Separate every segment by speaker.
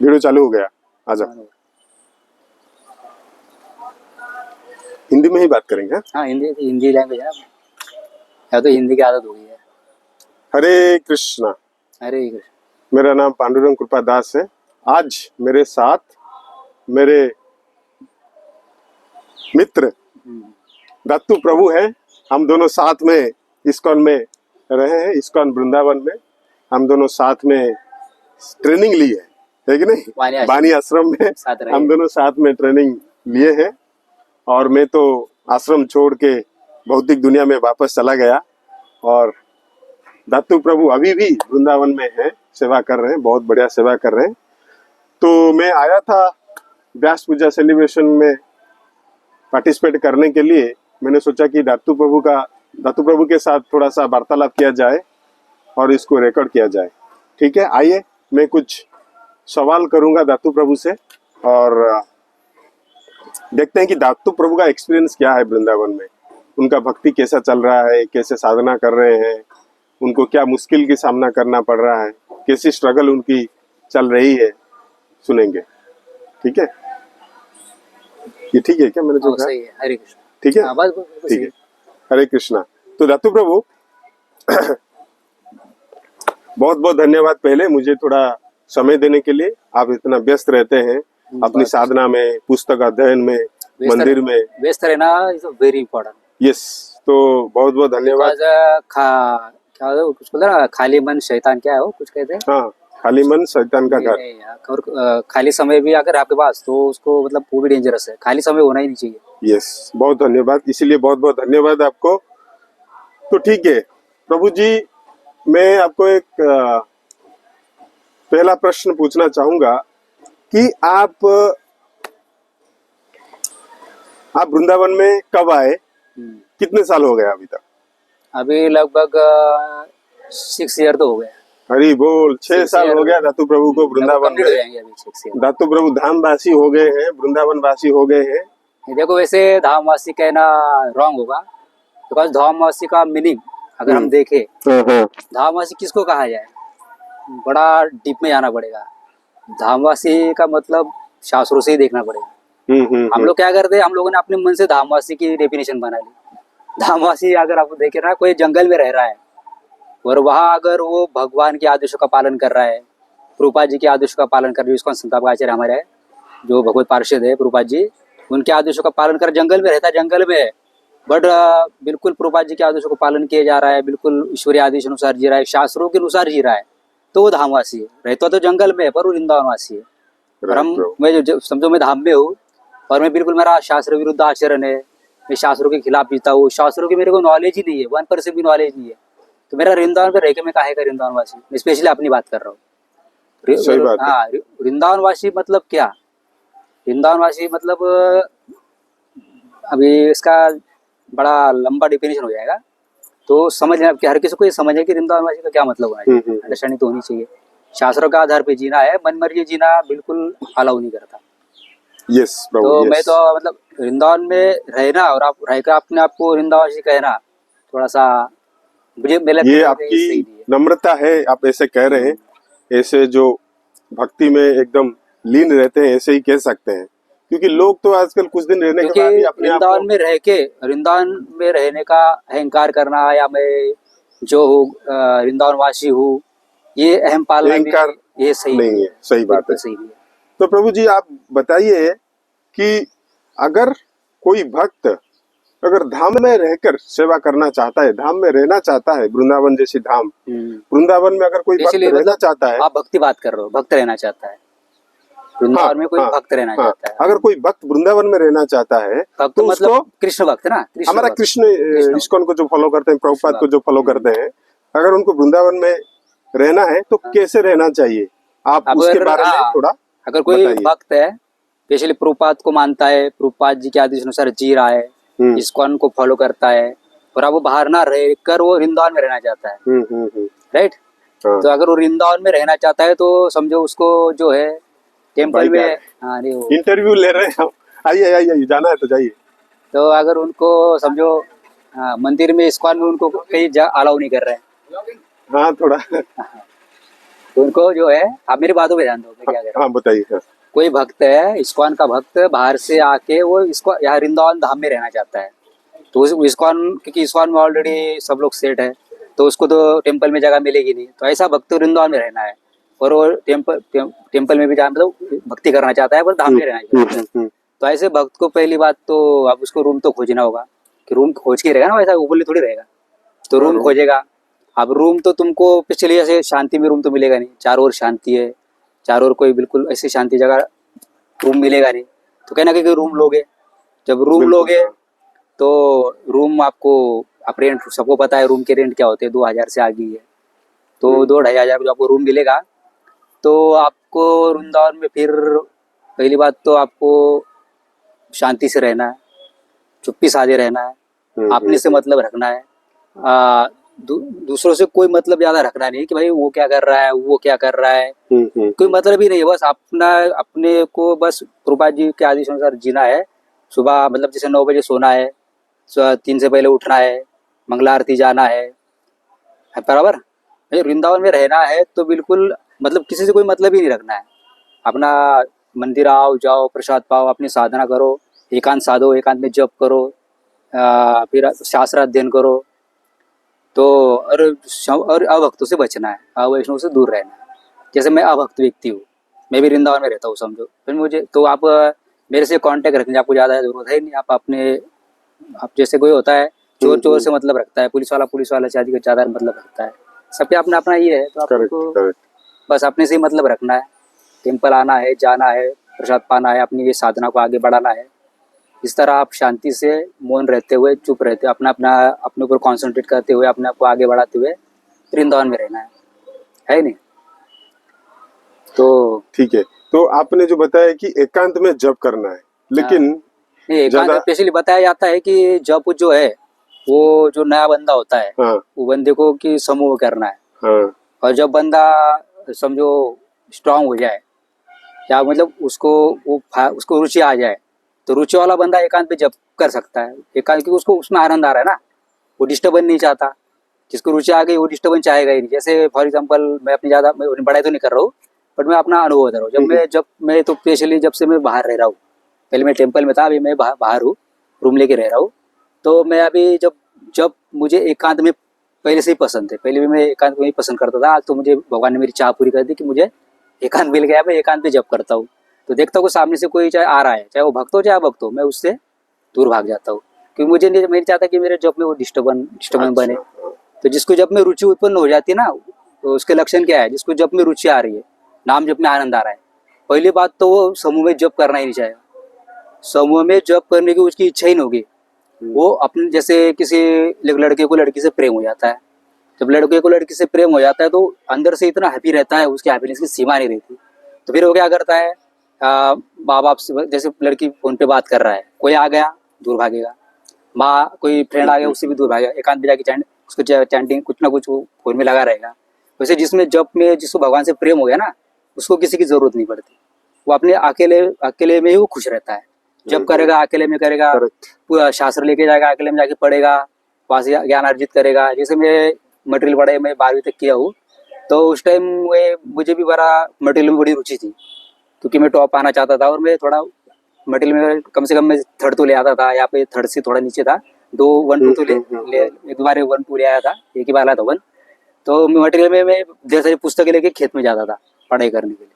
Speaker 1: Video चालू हो गया, आजा। हिंदी में ही बात करेंगे।
Speaker 2: हाँ, हिंदी लैंग्वेज है ना, या तो हिंदी की आदत हो गई है।
Speaker 1: हरे कृष्णा।
Speaker 2: हरे कृष्ण।
Speaker 1: मेरा नाम पांडुरंग कृपा दास है। आज मेरे साथ मेरे मित्र दत्तू प्रभु है। हम दोनों साथ में इस्कॉन में रहे हैं, इस्कॉन वृंदावन में हम दोनों साथ में ट्रेनिंग ली है कि नहीं, बानी आश्रम में हम दोनों साथ में ट्रेनिंग लिए हैं। और मैं तो आश्रम छोड़ के भौतिक दुनिया में वापस चला गया और दत्तू प्रभु अभी भी वृंदावन में है, सेवा कर रहे हैं, बहुत बढ़िया सेवा कर रहे हैं। तो मैं आया था व्यास पूजा सेलिब्रेशन में पार्टिसिपेट करने के लिए। मैंने सोचा कि दत्तू प्रभु के साथ थोड़ा सा वार्तालाप किया जाए और इसको रिकॉर्ड किया जाए। ठीक है, आइए मैं कुछ सवाल करूंगा दत्तू प्रभु से और देखते हैं कि दत्तू प्रभु का एक्सपीरियंस क्या है वृंदावन में, उनका भक्ति कैसा चल रहा है, कैसे साधना कर रहे हैं, उनको क्या मुश्किल की सामना करना पड़ रहा है, कैसी स्ट्रगल उनकी चल रही है, सुनेंगे। ठीक है, ये ठीक है क्या मैंने जो कहा?
Speaker 2: सही है। हरे कृष्ण।
Speaker 1: ठीक है, ठीक है। हरे कृष्णा। तो दत्तू प्रभु बहुत बहुत धन्यवाद पहले मुझे थोड़ा समय देने के लिए। आप इतना व्यस्त रहते हैं अपनी साधना में, पुस्तक अध्ययन में, मंदिर में
Speaker 2: व्यस्त रहना इज वेरी इंपॉर्टेंट।
Speaker 1: यस, तो बहुत बहुत धन्यवाद।
Speaker 2: क्या कुछ बोलते ना, खाली मन शैतान, क्या है वो कुछ कहते हैं?
Speaker 1: हाँ, खाली मन शैतान का घर।
Speaker 2: और खाली समय भी अगर आपके पास तो उसको मतलब वो भी डेंजरस है, खाली समय होना ही नहीं चाहिए।
Speaker 1: यस, बहुत धन्यवाद, इसीलिए बहुत बहुत धन्यवाद आपको। तो ठीक है प्रभु जी, मैं आपको एक पहला प्रश्न पूछना चाहूंगा कि आप वृंदावन में कब आए, कितने साल हो गए अभी तक?
Speaker 2: अभी लगभग 6 ईयर तो हो गए।
Speaker 1: हरी बोल, 6 साल हो गया दत्तू प्रभु को वृंदावन में। दत्तू प्रभु धामवासी हो गए हैं, वृंदावन वासी हो गए हैं।
Speaker 2: देखो, वैसे धामवासी कहना रॉन्ग होगा, बिकॉज धामवासी का मीनिंग अगर हम देखें, धामवासी किसको कहा जाए, बड़ा डीप में जाना पड़ेगा। धामवासी का मतलब शास्त्रों से ही देखना पड़ेगा। हम लोग क्या करते हैं, हम लोगों ने अपने मन से धामवासी की डेफिनेशन बना ली। धामवासी अगर आप देखे ना, कोई जंगल में रह रहा है और वहाँ अगर वो भगवान के आदेशों का पालन कर रहा है, प्रभुपाद जी के आदेशों का पालन कर रहा है, इसको संताप आचार्य हमारे है जो भगवत पार्षद है प्रभुपाद जी, उनके आदेशों का पालन कर जंगल में रहता है, जंगल में बट बिल्कुल प्रभुपाद जी के आदेशों को पालन किया जा रहा है, बिल्कुल ईश्वरीय आदेश अनुसार जी रहा है, शास्त्रों के अनुसार जी रहा है, तो वो धामवासी है। रहता तो जंगल में है पर वो वृंदावनवासी है। और मैं जो समझो मैं धाम में हूँ और मैं बिल्कुल, मेरा शास्त्र विरुद्ध आचरण है, मैं शास्त्रों के खिलाफ जीता हूँ, शास्त्रों की मेरे को नॉलेज ही नहीं है, 1% भी नॉलेज नहीं है, तो मेरा वृंदावन पे रह के मैं काहे का वृंदावनवासी? मैं स्पेशली अपनी बात कर रहा हूँ। हाँ, वृंदावनवासी मतलब क्या? वृंदावनवासी मतलब अभी इसका बड़ा लंबा डिफिनेशन हो जाएगा, तो समझना कि हर किसी को ये समझ है कि वृंदावनवासी का क्या मतलब होना चाहिए, अंडरस्टैंडिंग तो होनी चाहिए। शास्त्रों का आधार पे जीना है, मन मर्जी जीना बिल्कुल अलाउ नहीं करता।
Speaker 1: यस प्रभु,
Speaker 2: तो मैं तो मतलब वृंदावन में रहना और आप रहकर अपने आप को वृंदावनवासी कहना थोड़ा सा मुझे
Speaker 1: ये आपकी नम्रता है, आप ऐसे कह रहे हैं, ऐसे जो भक्ति में एकदम लीन रहते हैं ऐसे ही कह सकते हैं, क्योंकि लोग तो आजकल कुछ दिन रहने के बाद ही अपने आप
Speaker 2: वृंदावन में रह के वृंदावन में रहने का अहंकार करना, या मैं जो हूँ वृंदावनवासी हूँ, ये अहम पालना, ये सही नहीं है।
Speaker 1: सही बात है, सही है। तो प्रभु जी आप बताइए कि अगर कोई भक्त अगर धाम में रहकर सेवा करना चाहता है, धाम में रहना चाहता है, वृंदावन जैसी धाम, वृंदावन में अगर कोई भक्त रहना चाहता है,
Speaker 2: आप भक्ति बात कर रहे हो, भक्त रहना चाहता है वृंदावन में, कोई भक्त रहना चाहता है,
Speaker 1: अगर कोई भक्त वृंदावन में रहना चाहता है तो
Speaker 2: मतलब कृष्ण भक्त ना,
Speaker 1: हमारा कृष्ण इस्कॉन को जो फॉलो करते हैं, प्रभुपाद को जो फॉलो करते हैं, अगर उनको वृंदावन में रहना है तो कैसे रहना चाहिए, आप उसके बारे में थोड़ा।
Speaker 2: अगर कोई भक्त है स्पेशली प्रभुपाद को मानता है, प्रभुपाद जी के आदेश अनुसार जी रहा है, इस्कॉन को फॉलो करता है, और अब वो बाहर ना रह कर वो वृंदावन में रहना चाहता है, राइट? तो अगर वो वृंदावन में रहना चाहता है तो समझो उसको जो है टेम्पल में,
Speaker 1: इंटरव्यू ले रहे हैं, आइए आइए, जाना है तो जाइए।
Speaker 2: तो अगर उनको समझो मंदिर में, इस्कॉन में उनको कहीं अलाउ नहीं कर रहे हैं,
Speaker 1: हाँ थोड़ा
Speaker 2: तो उनको जो है, आप मेरी बातों पे ध्यान दो, मैं क्या कह रहा हूँ।
Speaker 1: हाँ बताइए। हाँ।
Speaker 2: कोई भक्त है, इस्कॉन का भक्त, बाहर से आके वो इसको यहाँ वृंदावन धाम में रहना चाहता है, तो इस्कॉन, क्योंकि इस्कॉन में ऑलरेडी सब लोग सेट है, तो उसको तो टेम्पल में जगह मिलेगी नहीं, तो ऐसा भक्त वृंदावन में रहना है, और वो टेम्पल में भी जाना, मतलब भक्ति करना चाहता है, पर धाम में रहना चाहता है। तो ऐसे भक्त को पहली बात तो आप उसको रूम तो खोजना होगा, कि रूम खोज के रहेगा ना, वैसा ऊपर थोड़ी रहेगा, तो रूम खोजेगा। अब रूम तो तुमको पिछले ऐसे शांति में रूम तो मिलेगा नहीं, चारों ओर शांति है, चारों ओर कोई बिल्कुल ऐसी शांति जगह रूम मिलेगा नहीं, तो कहना कि रूम लोगे। जब रूम लोगे तो रूम आपको, आप रेंट, सबको पता है रूम के रेंट क्या होते हैं, 2000 से आगे ही है, तो 2-2,500 जो आपको रूम मिलेगा। तो आपको वृंदावन में फिर पहली बात तो आपको शांति से रहना है, चुप्पी साधे रहना है, अपने से मतलब रखना है, दूसरों से कोई मतलब ज्यादा रखना नहीं कि भाई वो क्या कर रहा है, वो क्या कर रहा है, कोई मतलब ही नहीं है, बस अपना, अपने को बस प्रभुपाद जी के आदेश अनुसार जीना है। सुबह मतलब जैसे 9 बजे सोना है, 3 से पहले उठना है, मंगला आरती जाना है बराबर। वृंदावन में रहना है तो बिल्कुल मतलब किसी से कोई मतलब ही नहीं रखना है, अपना मंदिर आओ जाओ, प्रसाद पाओ, अपनी साधना करो, एकांत साधो, एकांत में जप करो, फिर शास्त्र अध्ययन करो, तो और अभक्तों से बचना है, अवैष्णव से दूर रहना है। जैसे मैं अभक्त व्यक्ति हूँ, मैं भी वृंदावन में रहता हूँ समझो, फिर मुझे तो आप मेरे से कांटेक्ट रखने की आपको ज़्यादा जरूरत है नहीं, आप अपने, आप जैसे कोई होता है चोर चोर से मतलब रखता है, पुलिस वाला से अधिक ज़्यादा मतलब रखता है, सबके अपना अपना ये है, तो आपको बस अपने से ही मतलब रखना है, टेम्पल आना है, जाना है, प्रसाद पाना है, अपनी ये साधना को आगे बढ़ाना है। इस तरह आप शांति से मौन रहते हुए, चुप रहते हुए, अपने ऊपर कॉन्सेंट्रेट करते हुए, अपने आप को आगे बढ़ाते हुए वृंदावन में रहना है नहीं? तो
Speaker 1: ठीक है। तो आपने जो बताया कि एकांत में जप करना है, लेकिन
Speaker 2: नहीं, एकांत में स्पेशली बताया जाता है कि जप जो है वो जो नया बंदा होता है, वो बंदे को कि समूह करना है, और जब बंदा समझो स्ट्रांग हो जाए, या मतलब उसको रुचि आ जाए, तो रुचि वाला बंदा एकांत पे जप कर सकता है, एकांत, क्योंकि उसको उसमें आनंद आ रहा है ना, वो डिस्टर्बन नहीं चाहता। जिसको रुचि आ गई वो डिस्टर्बन चाहेगा ही नहीं। जैसे फॉर एग्जांपल मैं अपनी ज़्यादा, मैं बड़ाई तो नहीं कर रहा हूँ, बट मैं अपना अनुभव बता रहा हूँ। जब मैं तो स्पेशली जब से मैं बाहर रह रहा हूँ, पहले मैं टेम्पल में था, अभी मैं बाहर हूँ, रूम लेके रह रहा हूँ, तो मैं अभी जब मुझे एकांत में पहले से ही पसंद है, पहले भी मैं एकांत में ही पसंद करता था, आज तो मुझे भगवान ने मेरी चाह पूरी कर दी कि मुझे एकांत मिल गया, मैं एकांत में जप करता हूँ। तो देखता हूँ सामने से कोई चाहे आ रहा है, चाहे वो भक्त हो चाहे अभक्त हो, मैं उससे दूर भाग जाता हूँ, क्योंकि मैं नहीं चाहता कि मेरे जप में वो डिस्टर्बन बने। तो जिसको जप में रुचि उत्पन्न हो जाती है ना, तो उसके लक्षण क्या है? जिसको जप में रुचि आ रही है, नाम जप में आनंद आ रहा है, पहली बात तो वो समूह में जप करना ही नहीं चाहेगा, समूह में जप करने की उसकी इच्छा ही नहीं होगी। वो अपने, जैसे किसी लड़के को लड़की से प्रेम हो जाता है, जब लड़के को लड़की से प्रेम हो जाता है तो अंदर से इतना हैप्पी रहता है, उसकी हैप्पीनेस की सीमा नहीं रहती। तो फिर वो क्या करता है, माँ बाप से, जैसे लड़की फोन पे बात कर रहा है, कोई आ गया दूर भागेगा, माँ कोई फ्रेंड आ गया उससे भी दूर भागेगा, एकांत में जाके उसको चैंटिंग कुछ ना कुछ वो फोन में लगा रहेगा। वैसे जिसमें जप में जिसको भगवान से प्रेम हो गया ना, उसको किसी की जरूरत नहीं पड़ती, वो अपने अकेले में ही वो खुश रहता है। जब करेगा अकेले में करेगा, पूरा शास्त्र लेके जाएगा, अकेले में जाके पढ़ेगा, वहाँ से ज्ञान अर्जित करेगा। जैसे मैं मटेरियल पढ़ाई मैं 12वीं तक किया हूँ, तो उस टाइम मुझे भी बड़ा मटेरियल में बड़ी रुचि थी, क्योंकि मैं टॉप आना चाहता था, और मैं थोड़ा मटेरियल में कम से कम मैं 3rd तो ले आता था, यहाँ पे 3rd से थोड़ा नीचे था, 1-2 तो एक बार 1-2 ले आया था, एक ही बार आया था 1। तो मटेरियल में मैं ढेर सारी पुस्तकें लेके खेत में जाता था पढ़ाई करने के लिए,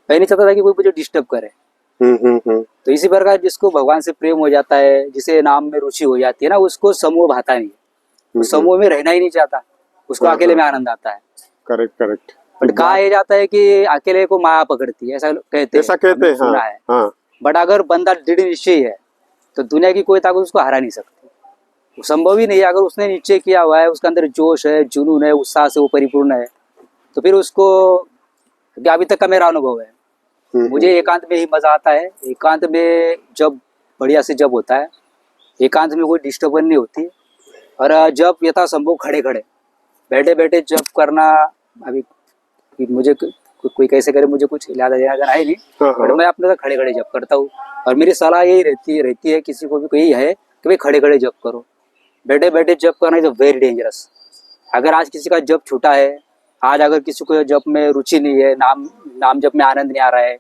Speaker 2: मैं नहीं चाहता था कि कोई मुझे डिस्टर्ब करे। तो इसी प्रकार जिसको भगवान से प्रेम हो जाता है, जिसे नाम में रुचि हो जाती है ना, उसको समूह भाता नहीं, समूह में रहना ही नहीं चाहता, उसको अकेले में आनंद आता है।
Speaker 1: करेक्ट।
Speaker 2: बट कहा यह जाता है कि अकेले को माया पकड़ती है, ऐसा कहते हैं, सुना है। बट अगर बंदा दृढ़ निश्चय है तो दुनिया की कोई ताकत उसको हरा नहीं सकती, वो संभव ही नहीं है। अगर उसने निश्चय किया हुआ है, उसके अंदर जोश है, जुनून है, उत्साह से वो परिपूर्ण है, तो फिर उसको, अभी तक का मेरा अनुभव है, मुझे एकांत में ही मजा आता है। एकांत में जब बढ़िया से जब होता है, एकांत में कोई डिस्टर्बेंस नहीं होती, और जब यथासंभव खड़े खड़े बैठे बैठे जब करना, अभी मुझे कोई कैसे करे मुझे कुछ याद देना है नहीं, बट मैं अपने साथ खड़े खड़े जब करता हूँ। और मेरी सलाह यही रहती है किसी को भी, यही है कि भाई खड़े खड़े जब करो, बैठे बैठे जब करना इज वेरी डेंजरस। अगर आज किसी का जब छूटा है, आज अगर किसी को जप में रुचि नहीं है, नाम नाम जप में आनंद नहीं आ रहा है,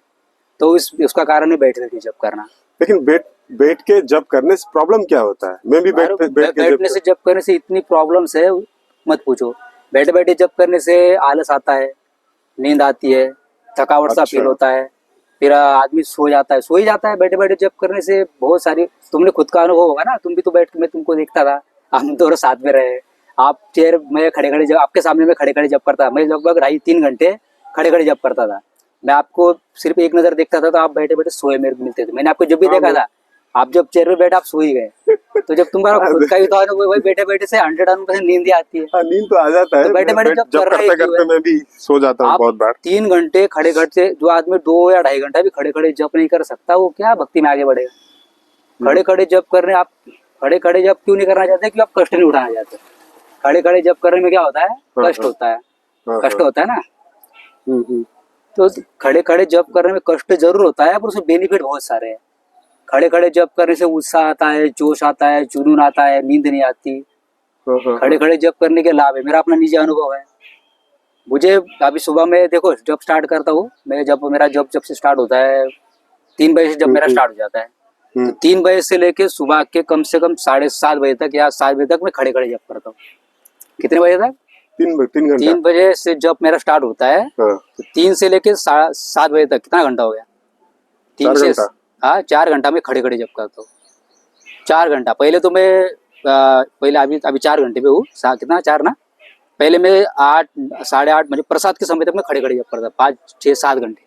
Speaker 2: तो उसका कारण है बैठ के जप करना।
Speaker 1: लेकिन बैठ के जप करने से प्रॉब्लम क्या होता है? मैं भी
Speaker 2: बैठने से जप करने से इतनी प्रॉब्लम्स है, मत पूछो। बैठे बैठे जप करने से आलस आता है, नींद आती है, थकावट सा फील होता है, फिर आदमी सो जाता है, सो ही जाता है। बैठे बैठे जप करने से बहुत सारी, तुमने खुद का अनुभव होगा ना, तुम भी तो बैठ, मैं तुमको देखता था, हम दोनों साथ में रहे। आप चेयर में खड़े खड़े जब आपके सामने में खड़े खड़े जप करता, मैं लगभग 2.5-3 घंटे खड़े खड़े जप करता था। मैं आपको सिर्फ एक नजर देखता था तो आप बैठे बैठे सोए मेरे को मिलते थे। मैंने आपको जब भी देखा था, आप जब चेयर पे बैठे आप सो ही गए। तो जब तुम्हारा खुद का ही था, वही बैठे बैठे से 100% नींद ही आती है।
Speaker 1: नींद तो आ जाता है,
Speaker 2: तो बैठे बैठे जब
Speaker 1: करते करते मैं भी सो जाता हूँ बहुत बार।
Speaker 2: 3 घंटे खड़े खड़े, जो आदमी 2 या 2.5 घंटा भी खड़े खड़े जप नहीं कर सकता, वो क्या भक्ति में आगे बढ़ेगा? खड़े खड़े जप करने, आप खड़े खड़े जप क्यों नहीं करना चाहते? क्योंकि आप कष्ट नहीं उठाना चाहते। खड़े खड़े जप करने में क्या होता है? कष्ट होता है, कष्ट होता है ना। तो खड़े खड़े जप करने में कष्ट जरूर होता है, पर उसमें बेनिफिट बहुत सारे हैं। खड़े खड़े जप करने से उत्साह आता है, जोश आता है, जुनून आता है, नींद नहीं आती। खड़े खड़े जप करने के लाभ है, मेरा अपना निजी अनुभव है। मुझे अभी सुबह में देखो जब स्टार्ट करता हूँ मैं, जब मेरा जब से स्टार्ट होता है 3 बजे से, जब मेरा स्टार्ट हो जाता है तो 3 बजे से लेके सुबह के कम से कम 7:30 बजे तक या 7 बजे तक मैं खड़े खड़े जप करता हूँ। कितने बजे तक? 3 बजे से जब मेरा स्टार्ट होता है तो 3 से लेके 7 बजे तक कितना घंटा हो गया? 3 से 4 घंटा में खड़े खड़े जप करता हूँ। 4 घंटा। पहले तो मैं पहले अभी 4 घंटे पे हूँ, कितना 4 ना, पहले मैं 8 8:30 बजे प्रसाद के समय तक मैं खड़े खड़े जप करता, 5 6 7 घंटे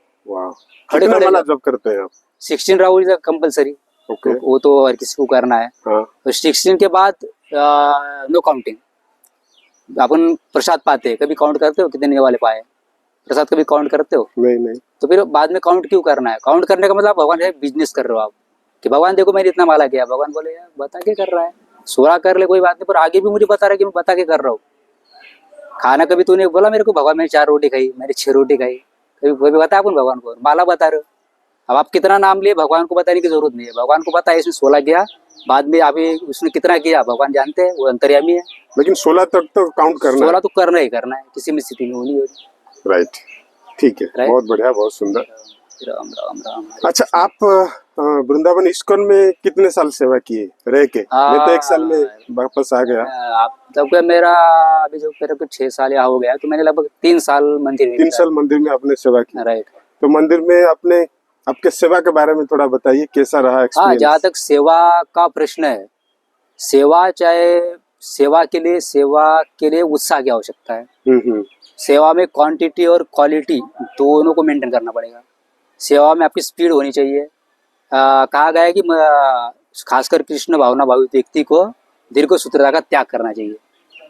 Speaker 1: खड़े खड़े जप करते हैं आप?
Speaker 2: 16 राउंड कंपलसरी, वो तो हर किसी को करना है। तो 16 के बाद नो काउंटिंग। अपन प्रसाद पाते हैं, कभी काउंट करते हो कितने वाले पाए प्रसाद? कभी काउंट करते हो?
Speaker 1: नहीं। तो
Speaker 2: फिर बाद में काउंट क्यों करना है? काउंट करने का मतलब भगवान है बिजनेस कर रहे हो आप, कि भगवान देखो मैंने इतना माला किया। भगवान बोले यार बता के कर रहा है, 16 कर ले कोई बात नहीं, पर आगे भी मुझे बता रहा है कि मैं बता के कर रहा हूँ। खाना कभी तूने बोला मेरे को भगवान मैंने 4 रोटी खाई, मैंने 6 रोटी खाई, कभी बता अपन भगवान को? माला बता रहे हो। अब आप कितना नाम लिए, भगवान को बताने की जरूरत नहीं है। भगवान को पता है इसने 16 किया, बाद में अभी उसने कितना किया भगवान जानते हैं, वो अंतर्यामी है।
Speaker 1: लेकिन 16 तक तो काउंट करना,
Speaker 2: 16 तो करना ही करना है, किसी भी स्थिति में होनी होगी।
Speaker 1: राइट, ठीक है, बहुत बढ़िया, बहुत सुंदर।
Speaker 2: राम राम राम।
Speaker 1: अच्छा, आप वृंदावन इस्कॉन में कितने साल सेवा किए रह के? मैं तो 1 साल में वापस आ गया।
Speaker 2: आप तब मेरा अभी जो मेरे को 6 साल यहाँ हो गया, तो मैंने लगभग 3 साल मंदिर में
Speaker 1: 3 साल मंदिर में आपने सेवा की।
Speaker 2: राइट।
Speaker 1: तो मंदिर में आपने आपके सेवा के बारे में थोड़ा बताइए, कैसा रहा एक्सपीरियंस?
Speaker 2: जहाँ तक सेवा का प्रश्न है, सेवा चाहे सेवा के लिए उत्साह की आवश्यकता है। सेवा में क्वांटिटी और क्वालिटी दोनों को मेंटेन करना पड़ेगा। सेवा में आपकी स्पीड होनी चाहिए। कहा गया है कि खासकर कृष्ण भावना भावित व्यक्ति को दीर्घ सूत्रता का त्याग करना चाहिए।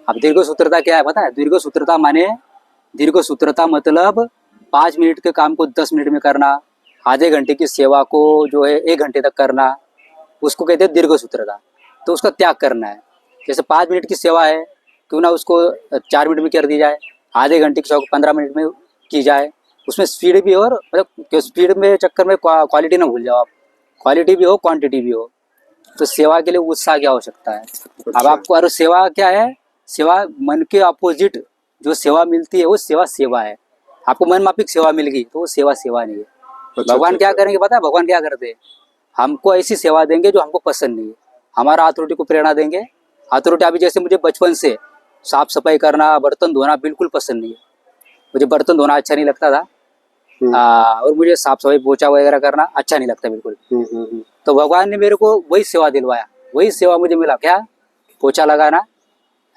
Speaker 2: अब दीर्घ सूत्रता क्या है पता है? दीर्घ सूत्रता मतलब 5 मिनट के काम को 10 मिनट में करना, आधे घंटे की सेवा को जो है 1 घंटे तक करना, उसको कहते हैं दीर्घ सूत्रता। तो उसका त्याग करना है। जैसे 5 मिनट की सेवा है, क्यों ना उसको 4 मिनट में कर दी जाए, आधे घंटे की सेवा को 15 मिनट में की जाए। उसमें स्पीड भी हो, और मतलब स्पीड में चक्कर में क्वालिटी ना भूल जाओ आप, क्वालिटी भी हो क्वांटिटी भी हो। तो सेवा के लिए उत्साह की आवश्यकता है। अब आपको, और सेवा क्या है? सेवा मन के अपोजिट जो सेवा मिलती है वो सेवा है। आपको मन माफिक सेवा मिल गई तो वो सेवा नहीं है। भगवान क्या करेंगे पता है? भगवान क्या करते हैं? हमको ऐसी सेवा देंगे जो हमको पसंद नहीं है। हमारा हाथ रोटी को प्रेरणा देंगे। हाथ रोटी, अभी जैसे मुझे बचपन से साफ सफाई करना, बर्तन धोना बिल्कुल पसंद नहीं है। मुझे बर्तन धोना अच्छा नहीं लगता था, और मुझे साफ सफाई पोछा वगैरह करना अच्छा नहीं लगता बिल्कुल। तो भगवान ने मेरे को वही सेवा दिलवाया, वही सेवा मुझे मिला। क्या? पोछा लगाना,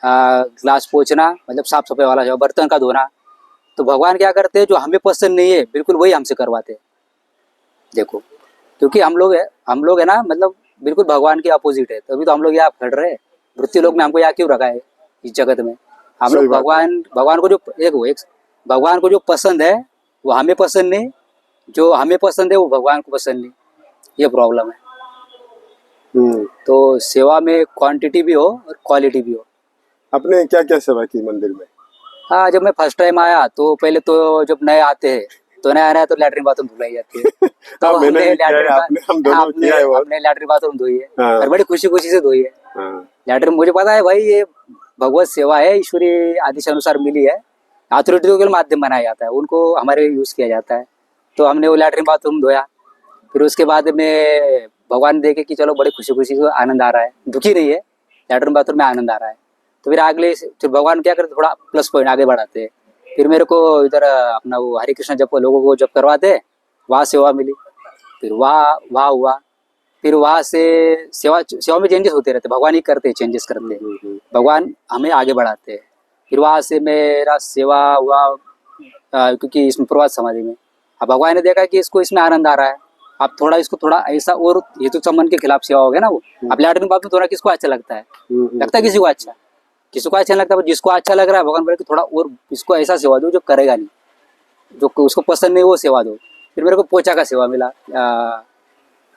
Speaker 2: ग्लास पोछना, मतलब साफ सफाई वाला सेवा, बर्तन का धोना। तो भगवान क्या करते हैं? जो हमें पसंद नहीं है बिल्कुल वही हमसे करवाते हैं। देखो, क्योंकि हम लोग है ना, मतलब बिल्कुल भगवान के अपोजिट है, तभी तो हम लोग यहाँ खड़ रहे हैं। मृत्यु लोक में हमको यहाँ क्यों रखा है इस जगत में? हम लोग भगवान को जो भगवान को जो पसंद है वो हमें पसंद नहीं, जो हमें पसंद है वो भगवान को पसंद नहीं। ये प्रॉब्लम है। तो सेवा में क्वांटिटी भी हो और क्वालिटी भी हो।
Speaker 1: आपने क्या क्या सेवा की मंदिर में?
Speaker 2: जब मैं फर्स्ट टाइम आया तो पहले तो जब नए आते हैं तो नया तो लैट्रिन बाथरूम धुलाई जाती है। तो हमने लैट्रिन बाथरूम धोई है, और बड़ी खुशी से धोई है लैट्रिन। मुझे पता है भाई ये भगवत सेवा है, ईश्वरीय आदेश अनुसार मिली है, अथॉरिटियों के माध्यम बनाया जाता है, उनको हमारे यूज़ किया जाता है। तो हमने वो लैट्रिन बाथरूम धोया, फिर उसके बाद में भगवान देखे कि चलो बड़े खुशी खुशी से आनंद आ रहा है, दुखी नहीं है, लैट्रिन बाथरूम में आनंद आ रहा है। तो फिर अगले फिर भगवान क्या करते, थोड़ा प्लस पॉइंट आगे बढ़ाते हैं। फिर मेरे को इधर अपना वो हरे कृष्ण जप लोगों को जप करवाते, वहाँ सेवा मिली, फिर वहाँ वहाँ हुआ, फिर वहाँ से सेवा में चेंजेस होते रहते, भगवान ही करते हैं, चेंजेस करते हैं, भगवान हमें आगे बढ़ाते हैं। फिर वहाँ से मेरा सेवा हुआ, क्योंकि इसमें प्रभात समाधि में अब भगवान ने देखा कि इसको इसमें आनंद आ रहा है, आप थोड़ा इसको थोड़ा ऐसा, और ये तो संबंध के खिलाफ सेवा हो गया ना वो। अब लैट्रिन बाथरूम थोड़ा किसको अच्छा लगता है, लगता है किसी को अच्छा, किसी को अच्छा नहीं लगता, जिसको अच्छा लग रहा है भगवान बोले कि थोड़ा और इसको ऐसा सेवा दो जो करेगा नहीं, जो उसको पसंद नहीं वो सेवा दो। फिर मेरे को पोछा का सेवा मिला,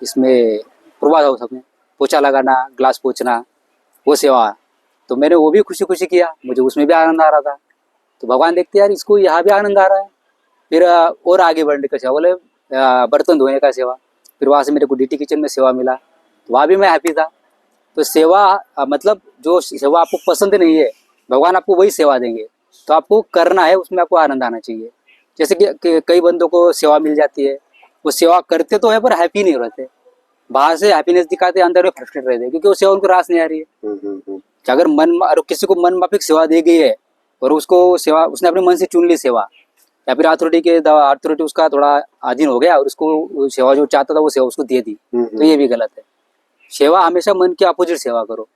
Speaker 2: इसमें प्रभात हाउस में पोछा लगाना, ग्लास पोछना, वो सेवा, तो मैंने वो भी खुशी खुशी किया, मुझे उसमें भी आनंद आ रहा था। तो भगवान देखते यार इसको यहाँ भी आनंद आ रहा है, फिर और आगे बढ़ने का सेवा बोले बर्तन धोने का सेवा, फिर वहाँ से मेरे को डीटी किचन में सेवा मिला, तो वहाँ भी मैं हैप्पी था। तो सेवा मतलब जो सेवा आपको पसंद नहीं है, भगवान आपको वही सेवा देंगे, तो आपको करना है, उसमें आपको आनंद आना चाहिए। जैसे कि कई बंदों को सेवा मिल जाती है, वो सेवा करते तो है पर हैप्पी नहीं रहते, बाहर से हैप्पीनेस दिखाते, अंदर में फ्रस्ट्रेट रहते, क्योंकि वो सेवा उनको रास नहीं आ रही है। अगर और किसी को मन माफिक सेवा दी गई है और उसको सेवा उसने अपने मन से चुन ली सेवा, या फिर अथॉरिटी उसका थोड़ा अधीन हो गया और उसको सेवा जो चाहता था वो सेवा उसको दे दी, तो ये भी गलत है। सेवा हमेशा मन के अपोजिट सेवा करो,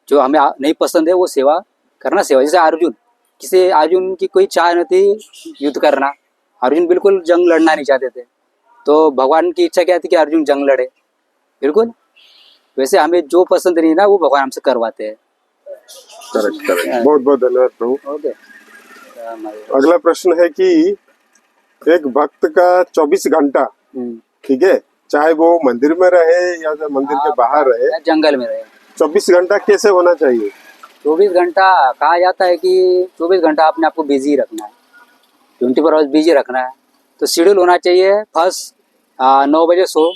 Speaker 2: जो हमें नहीं पसंद है वो सेवा करना। सेवा जैसे अर्जुन की कोई चाह नहीं थी युद्ध करना, अर्जुन बिल्कुल जंग लड़ना नहीं चाहते थे, तो भगवान की इच्छा क्या थी कि अर्जुन जंग लड़े, बिल्कुल वैसे हमें जो पसंद नहीं ना वो भगवान हमसे करवाते हैं।
Speaker 1: करेक्ट, बहुत बहुत धन्यवाद प्रभु।
Speaker 2: ओके,
Speaker 1: अगला प्रश्न है कि एक भक्त का 24 घंटा, ठीक है, चाहे वो मंदिर में रहे या मंदिर के बाहर रहे,
Speaker 2: जंगल में रहे,
Speaker 1: 24 घंटा कैसे होना चाहिए?
Speaker 2: 24 घंटा कहा जाता है कि 24 घंटा अपने आप को बिजी रखना है, 24 आवर्स बिजी रखना है। तो शेड्यूल होना चाहिए, फर्स्ट 9 बजे सो,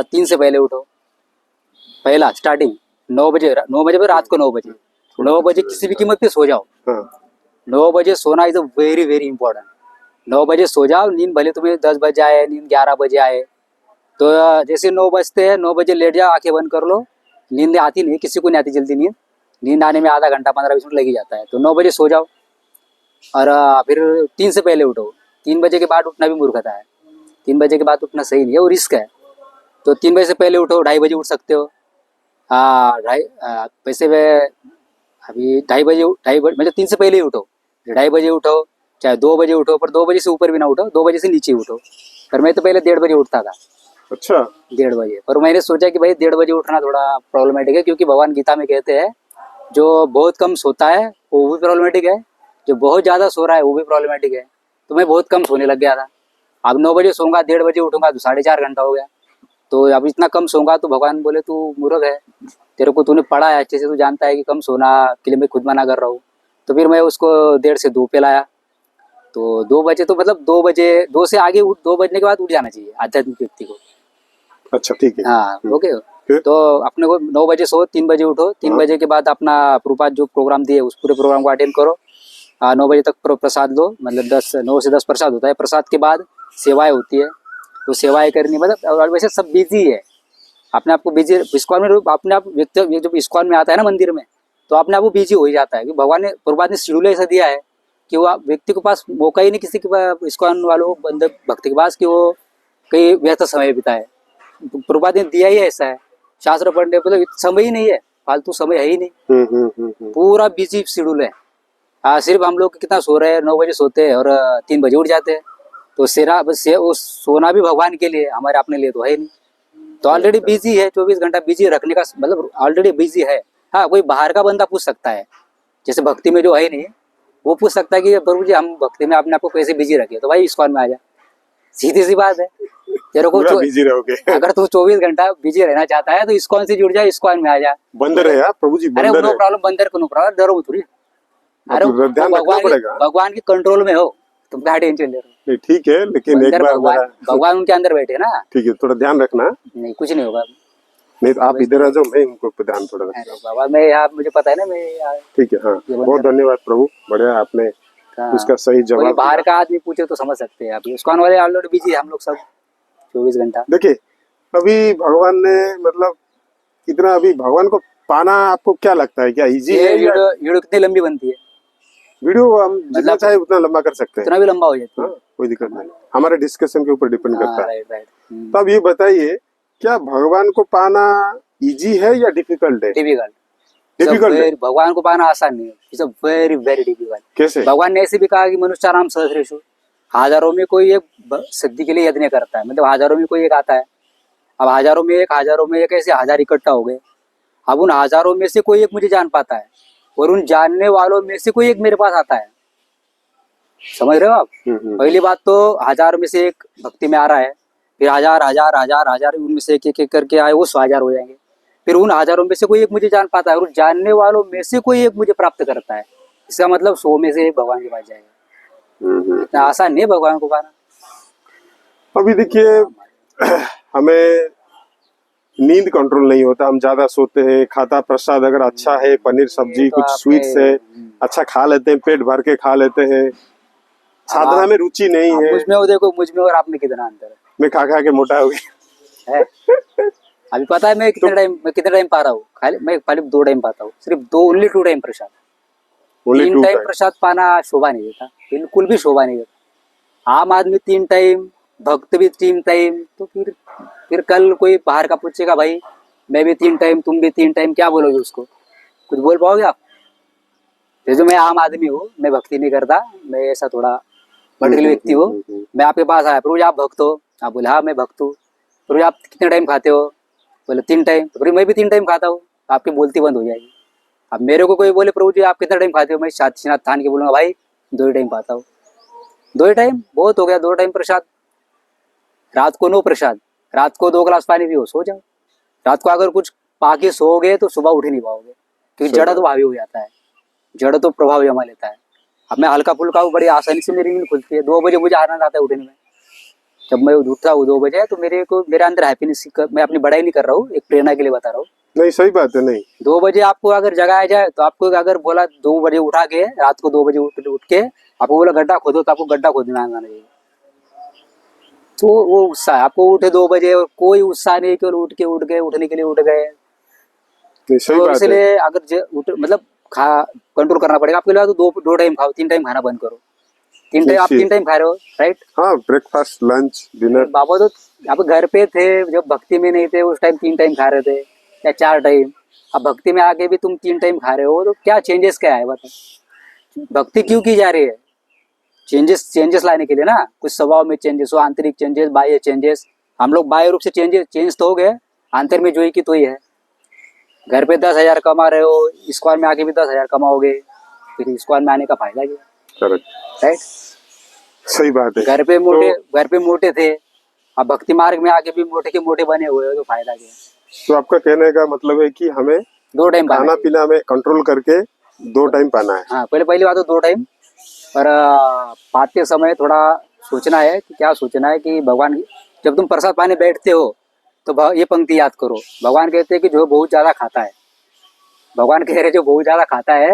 Speaker 2: 3 से पहले उठो, पहला स्टार्टिंग 9 बजे पर रात को 9 बजे 9 बजे किसी भी कीमत पे सो जाओ। 9 बजे सोना इज वेरी वेरी इंपॉर्टेंट। 9 बजे सो जाओ, नींद भले तुम्हें 10 बजे आए, नींद 11 बजे आए, तो जैसे 9 बजते हैं 9 बजे लेट जाओ, आंखें बंद कर लो। नींद आती नहीं, किसी को नहीं आती जल्दी नींद आने में आधा घंटा 15-20 मिनट लग ही जाता है। तो 9 बजे सो जाओ और फिर 3 से पहले उठो। 3 बजे के बाद उठना भी मूर्खता है, 3 बजे के बाद उठना सही नहीं है, वो रिस्क है। तो 3 बजे से पहले उठो, 2:30 बजे उठ सकते हो। वैसे वे अभी 2:30 बजे मतलब 3 से पहले ही उठो, 2:30 बजे उठो, चाहे 2 बजे उठो, पर 2 बजे से ऊपर भी ना उठो, 2 बजे से नीचे उठो। पर मैं तो पहले 1:30 बजे उठता था।
Speaker 1: अच्छा,
Speaker 2: 1:30 बजे, पर मैंने सोचा कि भाई 1:30 बजे उठना थोड़ा प्रॉब्लमेटिक है, क्योंकि भगवान गीता में कहते हैं जो बहुत कम सोता है वो भी प्रॉब्लमेटिक है, जो बहुत ज़्यादा सो रहा है वो भी प्रॉब्लमेटिक है। तो मैं बहुत कम सोने लग गया था। अब 9 बजे सोऊंगा, 1:30 बजे उठूंगा तो 4.5 घंटा हो गया। तो अब इतना कम सोऊंगा तो भगवान बोले तू मूर्ख है, तेरे को तूने पढ़ा है अच्छे से, तू जानता है कि कम सोना के लिए मैं खुद मना कर रहा हूँ। तो फिर मैं उसको 1:30 से 2 पे लाया। तो 2 बजे तो मतलब 2 बजे 2 से आगे 2 बजने के बाद उठ जाना चाहिए आध्यात्मिक व्यक्ति को।
Speaker 1: अच्छा, ठीक है,
Speaker 2: हाँ, ओके। तो अपने को 9 बजे सो, 3 बजे उठो, 3 बजे के बाद अपना प्रभुपाद जो प्रोग्राम दिए उस पूरे प्रोग्राम को अटेंड करो। 9 बजे तक प्रसाद लो, मतलब 9 से 10 प्रसाद होता है। प्रसाद के बाद सेवाएं होती है, तो सेवाएं करनी, मतलब और वैसे सब बिजी है, अपने आप को बिजी इस्कॉन में अपने आप व्यक्ति जब इस्कॉन में आता है ना मंदिर में, तो अपने आप वो बिजी हो ही जाता है। क्योंकि भगवान ने प्रभुपाद ने शेड्यूल ऐसा दिया है कि वो व्यक्ति के पास मौका ही नहीं, किसी के पास इस्कॉन वालों बंदे भक्ति के पास, कि वो कहीं व्यस्त समय बिताए। प्रभुपाद ने दिया ही ऐसा है, शास्त्र पढ़ने मतलब समय ही नहीं है, फालतू समय है ही नहीं, पूरा बिजी शेड्यूल है। सिर्फ हम लोग कितना सो रहे हैं, 9 बजे सोते हैं और 3 बजे उठ जाते हैं। तो सोना भी भगवान के लिए, हमारे अपने लिए तो है नहीं। तो ऑलरेडी बिजी है, 24 घंटा बिजी रखने का मतलब ऑलरेडी बिजी है। हाँ, कोई बाहर का बंदा पूछ सकता है, जैसे भक्ति में जो है नहीं, वो पूछ सकता है कि प्रभु जी हम भक्ति में अपने आप को कैसे बिजी रखे, तो भाई इस्कॉन में आ जा, सीधी सी बात है। तेरे को
Speaker 1: बिजी रहोगे
Speaker 2: अगर तू 24 घंटा बिजी रहना चाहता है तो इस्कॉन से जुड़ जा, इस्कॉन में आ जा।
Speaker 1: बंदर है यार प्रभु जी,
Speaker 2: अरे नो प्रॉब्लम, बंदर को नो प्रॉब्लम, डरो थोड़ी। अरे भगवान के कंट्रोल में हो, तुम क्या टेंशन ले रहे हो?
Speaker 1: नहीं, ठीक है, लेकिन एक बार
Speaker 2: भगवान उनके अंदर बैठे ना।
Speaker 1: ठीक है, थोड़ा ध्यान रखना।
Speaker 2: नहीं, कुछ नहीं होगा।
Speaker 1: नहीं तो आप इधर आ जाओ, मैं उनको ध्यान थोड़ा रखना।
Speaker 2: बाबा मैं यहाँ, मुझे पता है ना मैं।
Speaker 1: ठीक है, हाँ, बहुत धन्यवाद प्रभु, बढ़िया आपने
Speaker 2: हाँ।
Speaker 1: उसका सही
Speaker 2: कोई
Speaker 1: जवाब
Speaker 2: बाहर
Speaker 1: दूंगा।
Speaker 2: का आदमी पूछे तो समझ सकते हैं आप। इस्कॉन वाले ऑलरेडी बिजी है, हम लोग सब 24 घंटा।
Speaker 1: देखिए अभी भगवान ने मतलब इतना, अभी भगवान को पाना आपको क्या लगता है, क्या इजी
Speaker 2: ये
Speaker 1: है या?
Speaker 2: वीडियो कितनी लंबी बनती है?
Speaker 1: वीडियो हम जितना
Speaker 2: मतलब
Speaker 1: चाहे उतना लंबा कर सकते हैं।
Speaker 2: इतना भी लंबा हो जाती
Speaker 1: हाँ,
Speaker 2: है।
Speaker 1: कोई दिक्कत नहीं, हमारे डिस्कशन के ऊपर डिपेंड करता
Speaker 2: हाँ,
Speaker 1: है।
Speaker 2: Right right.
Speaker 1: तो अब ये बताइए, क्या भगवान को पाना इजी है या डिफिकल्ट है?
Speaker 2: डिफिकल्ट।
Speaker 1: डिफिकल्ट है।
Speaker 2: भगवान को पाना आसान नहीं है, it's a very very difficult.
Speaker 1: कैसे?
Speaker 2: भगवान ने ऐसे भी कहा कि मनुष्य नाम सहस्रेषु, हजारों में कोई एक सिद्धि के लिए यत्न करता है, मतलब हजारों में कोई एक आता है। अब हजारों में एक ऐसे हजार इकट्ठा हो गए। अब उन हजारों में से कोई एक मुझे जान पाता है, और उन जानने वालों में से कोई एक मेरे पास आता है। समझ रहे हो आप? पहली बात तो हजार में से एक भक्ति में आ रहा है, फिर हजार हजार हजार हजार उनमें से एक एक करके आए, वो 100,000 हो जाएंगे। फिर उन हजारों में से कोई एक मुझे जान पाता है, और उन जानने वालों में से कोई एक मुझे प्राप्त करता है। इसका मतलब 100 में से एक भगवान के पास जाएगा। इतना आसान नहीं है भगवान को पाना।
Speaker 1: अभी देखिए हमें नींद कंट्रोल नहीं होता, हम ज्यादा सोते हैं, खाता प्रसाद अगर अच्छा है, पनीर सब्जी
Speaker 2: तो
Speaker 1: कुछ स्वीट्स है, अच्छा खा लेते हैं, पेट भर के खा लेते हैं, साधना में रुचि नहीं है।
Speaker 2: मुझ में वो देखो, मुझ में और आप में कितना अंतर
Speaker 1: मैं खा खा के मोटा हो गया
Speaker 2: है। अभी पता है मैं कितने टाइम पा रहा हूँ? मैं खाली 2 टाइम पाता हूँ, सिर्फ 2, ओनली 2 टाइम प्रसाद।
Speaker 1: Only
Speaker 2: 3
Speaker 1: 2
Speaker 2: time
Speaker 1: time.
Speaker 2: प्रसाद पाना शोभा नहीं देता, बिल्कुल भी शोभा नहीं देता। आम आदमी 3 टाइम, भक्त भी 3 टाइम, तो फिर कल कोई बाहर का पूछेगा, भाई मैं भी 3 टाइम, तुम भी 3 टाइम, क्या बोलोगे उसको? कुछ बोल पाओगे आप? जो मैं आम आदमी हूँ, मैं भक्ति नहीं करता, मैं ऐसा थोड़ा मटेरियल व्यक्ति हूँ। मैं आपके पास आया, प्रभु जी आप भक्त हो? आप बोले हाँ मैं भक्त हूँ। प्रभु जी आप कितने टाइम खाते हो? बोले 3 टाइम। तो प्रभु मैं भी 3 टाइम खाता हूँ। आपकी बोलती बंद हो जाएगी। अब मेरे को कोई बोले प्रभु जी आप कितना टाइम खाते हो, मैं साथ थान के बोलूंगा भाई 2 ही टाइम खाता हूँ। 2 ही टाइम बहुत हो गया, 2 टाइम प्रसाद। रात को 9 प्रसाद, रात को 2 गिलास पानी पियो, सो जाओ। रात को अगर कुछ पाके सो गए तो सुबह उठ ही नहीं पाओगे, क्योंकि जड़ा तो भावी हो जाता है, जड़ तो प्रभाव जमा लेता है। अब मैं हल्का फुल्का हूँ, बड़ी आसानी से मेरी नींद खुलती है। 2 बजे मुझे आनंद आता है उठने में। जब मैं उठता हूँ 2 बजे, तो मेरे अंदर हैप्पीनेस, मैं अपनी बड़ाई नहीं कर रहा हूँ, एक प्रेरणा के लिए बता रहा हूँ।
Speaker 1: नहीं, सही बात है। नहीं
Speaker 2: 2 बजे आपको अगर जगाया जाए, तो आपको अगर बोला 2 बजे उठा के, रात को 2 बजे उठ के आपको बोला गड्ढा खोदो, तो आपको गड्ढा खोदने आना चाहिए। तो वो उत्साह है, आपको उठे 2 बजे और कोई उत्साह नहीं, केवल उठने के लिए उठ गए।
Speaker 1: नहीं, सही
Speaker 2: तो
Speaker 1: बात है।
Speaker 2: इसलिए अगर मतलब कंट्रोल करना पड़ेगा आपके लिए। तो 2 टाइम खाओ, 3 टाइम खाना बंद करो। 3 टाइम आप 3 टाइम खा रहे हो, राइट?
Speaker 1: हाँ, ब्रेकफास्ट, लंच, डिनर।
Speaker 2: बाबा तो आप घर पे थे, जब भक्ति में नहीं थे उस टाइम 3 टाइम खा रहे थे या 4 टाइम। अब भक्ति में आके भी तुम 3 टाइम खा रहे हो, तो क्या चेंजेस क्या है बताओ? भक्ति क्यों की जा रही है? चेंजेस लाने के लिए ना, कुछ स्वभाव में चेंजेस हो, आंतरिक चेंजेस, बाह्य चेंजेस। हम लोग बाह्य रूप से चेंज तो हो गए, आंतर में जो ही की तो ही है। घर पे 10,000 कमा रहे हो, इस्कॉन में आके भी 10,000 कमाओगे, फिर इस्कॉन में आने का फायदा क्या?
Speaker 1: Correct,
Speaker 2: right?
Speaker 1: सही बात है।
Speaker 2: घर पे मोटे थे, अब भक्ति मार्ग में आके भी मोटे के मोटे बने हुए हो, तो फायदा क्या?
Speaker 1: तो आपका कहने का मतलब है कि हमें
Speaker 2: 2 टाइम
Speaker 1: खाना पीना में कंट्रोल करके 2 टाइम पाना है।
Speaker 2: हाँ, पहली बात तो 2 टाइम। पर पाते समय थोड़ा सोचना है कि क्या सोचना है कि भगवान, जब तुम प्रसाद पाने बैठते हो तो ये पंक्ति याद करो। भगवान कहते हैं कि जो बहुत ज्यादा खाता है, भगवान कह रहे जो बहुत ज्यादा खाता है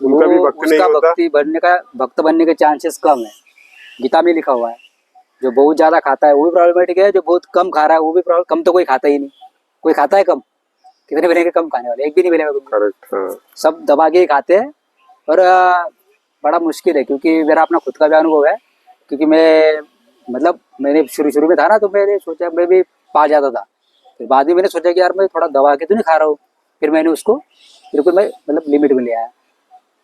Speaker 1: उनका भी भक्त नहीं होता।
Speaker 2: भक्त बनने के चांसेस कम है। गीता में लिखा हुआ है, जो बहुत ज्यादा खाता है वो भी प्रॉब्लमेटिक है, जो बहुत कम खा रहा है वो भी प्रॉब्लम। कम तो कोई खाता ही नहीं। कोई खाता है कम? कितने बनेंगे कम खाने वाले? एक भी नहीं बनेगा।
Speaker 1: करेक्ट, हाँ।
Speaker 2: सब दबा के ही खाते हैं। और बड़ा मुश्किल है, क्योंकि मेरा अपना खुद का भी अनुभव है। क्योंकि मैंने शुरू में था ना, तो मैंने सोचा मैं भी पा जाता था। फिर बाद में मैंने सोचा कि यार मैं थोड़ा दबा के तो नहीं खा रहा हूँ। फिर मैंने उसको बिल्कुल लिमिट में ले आया।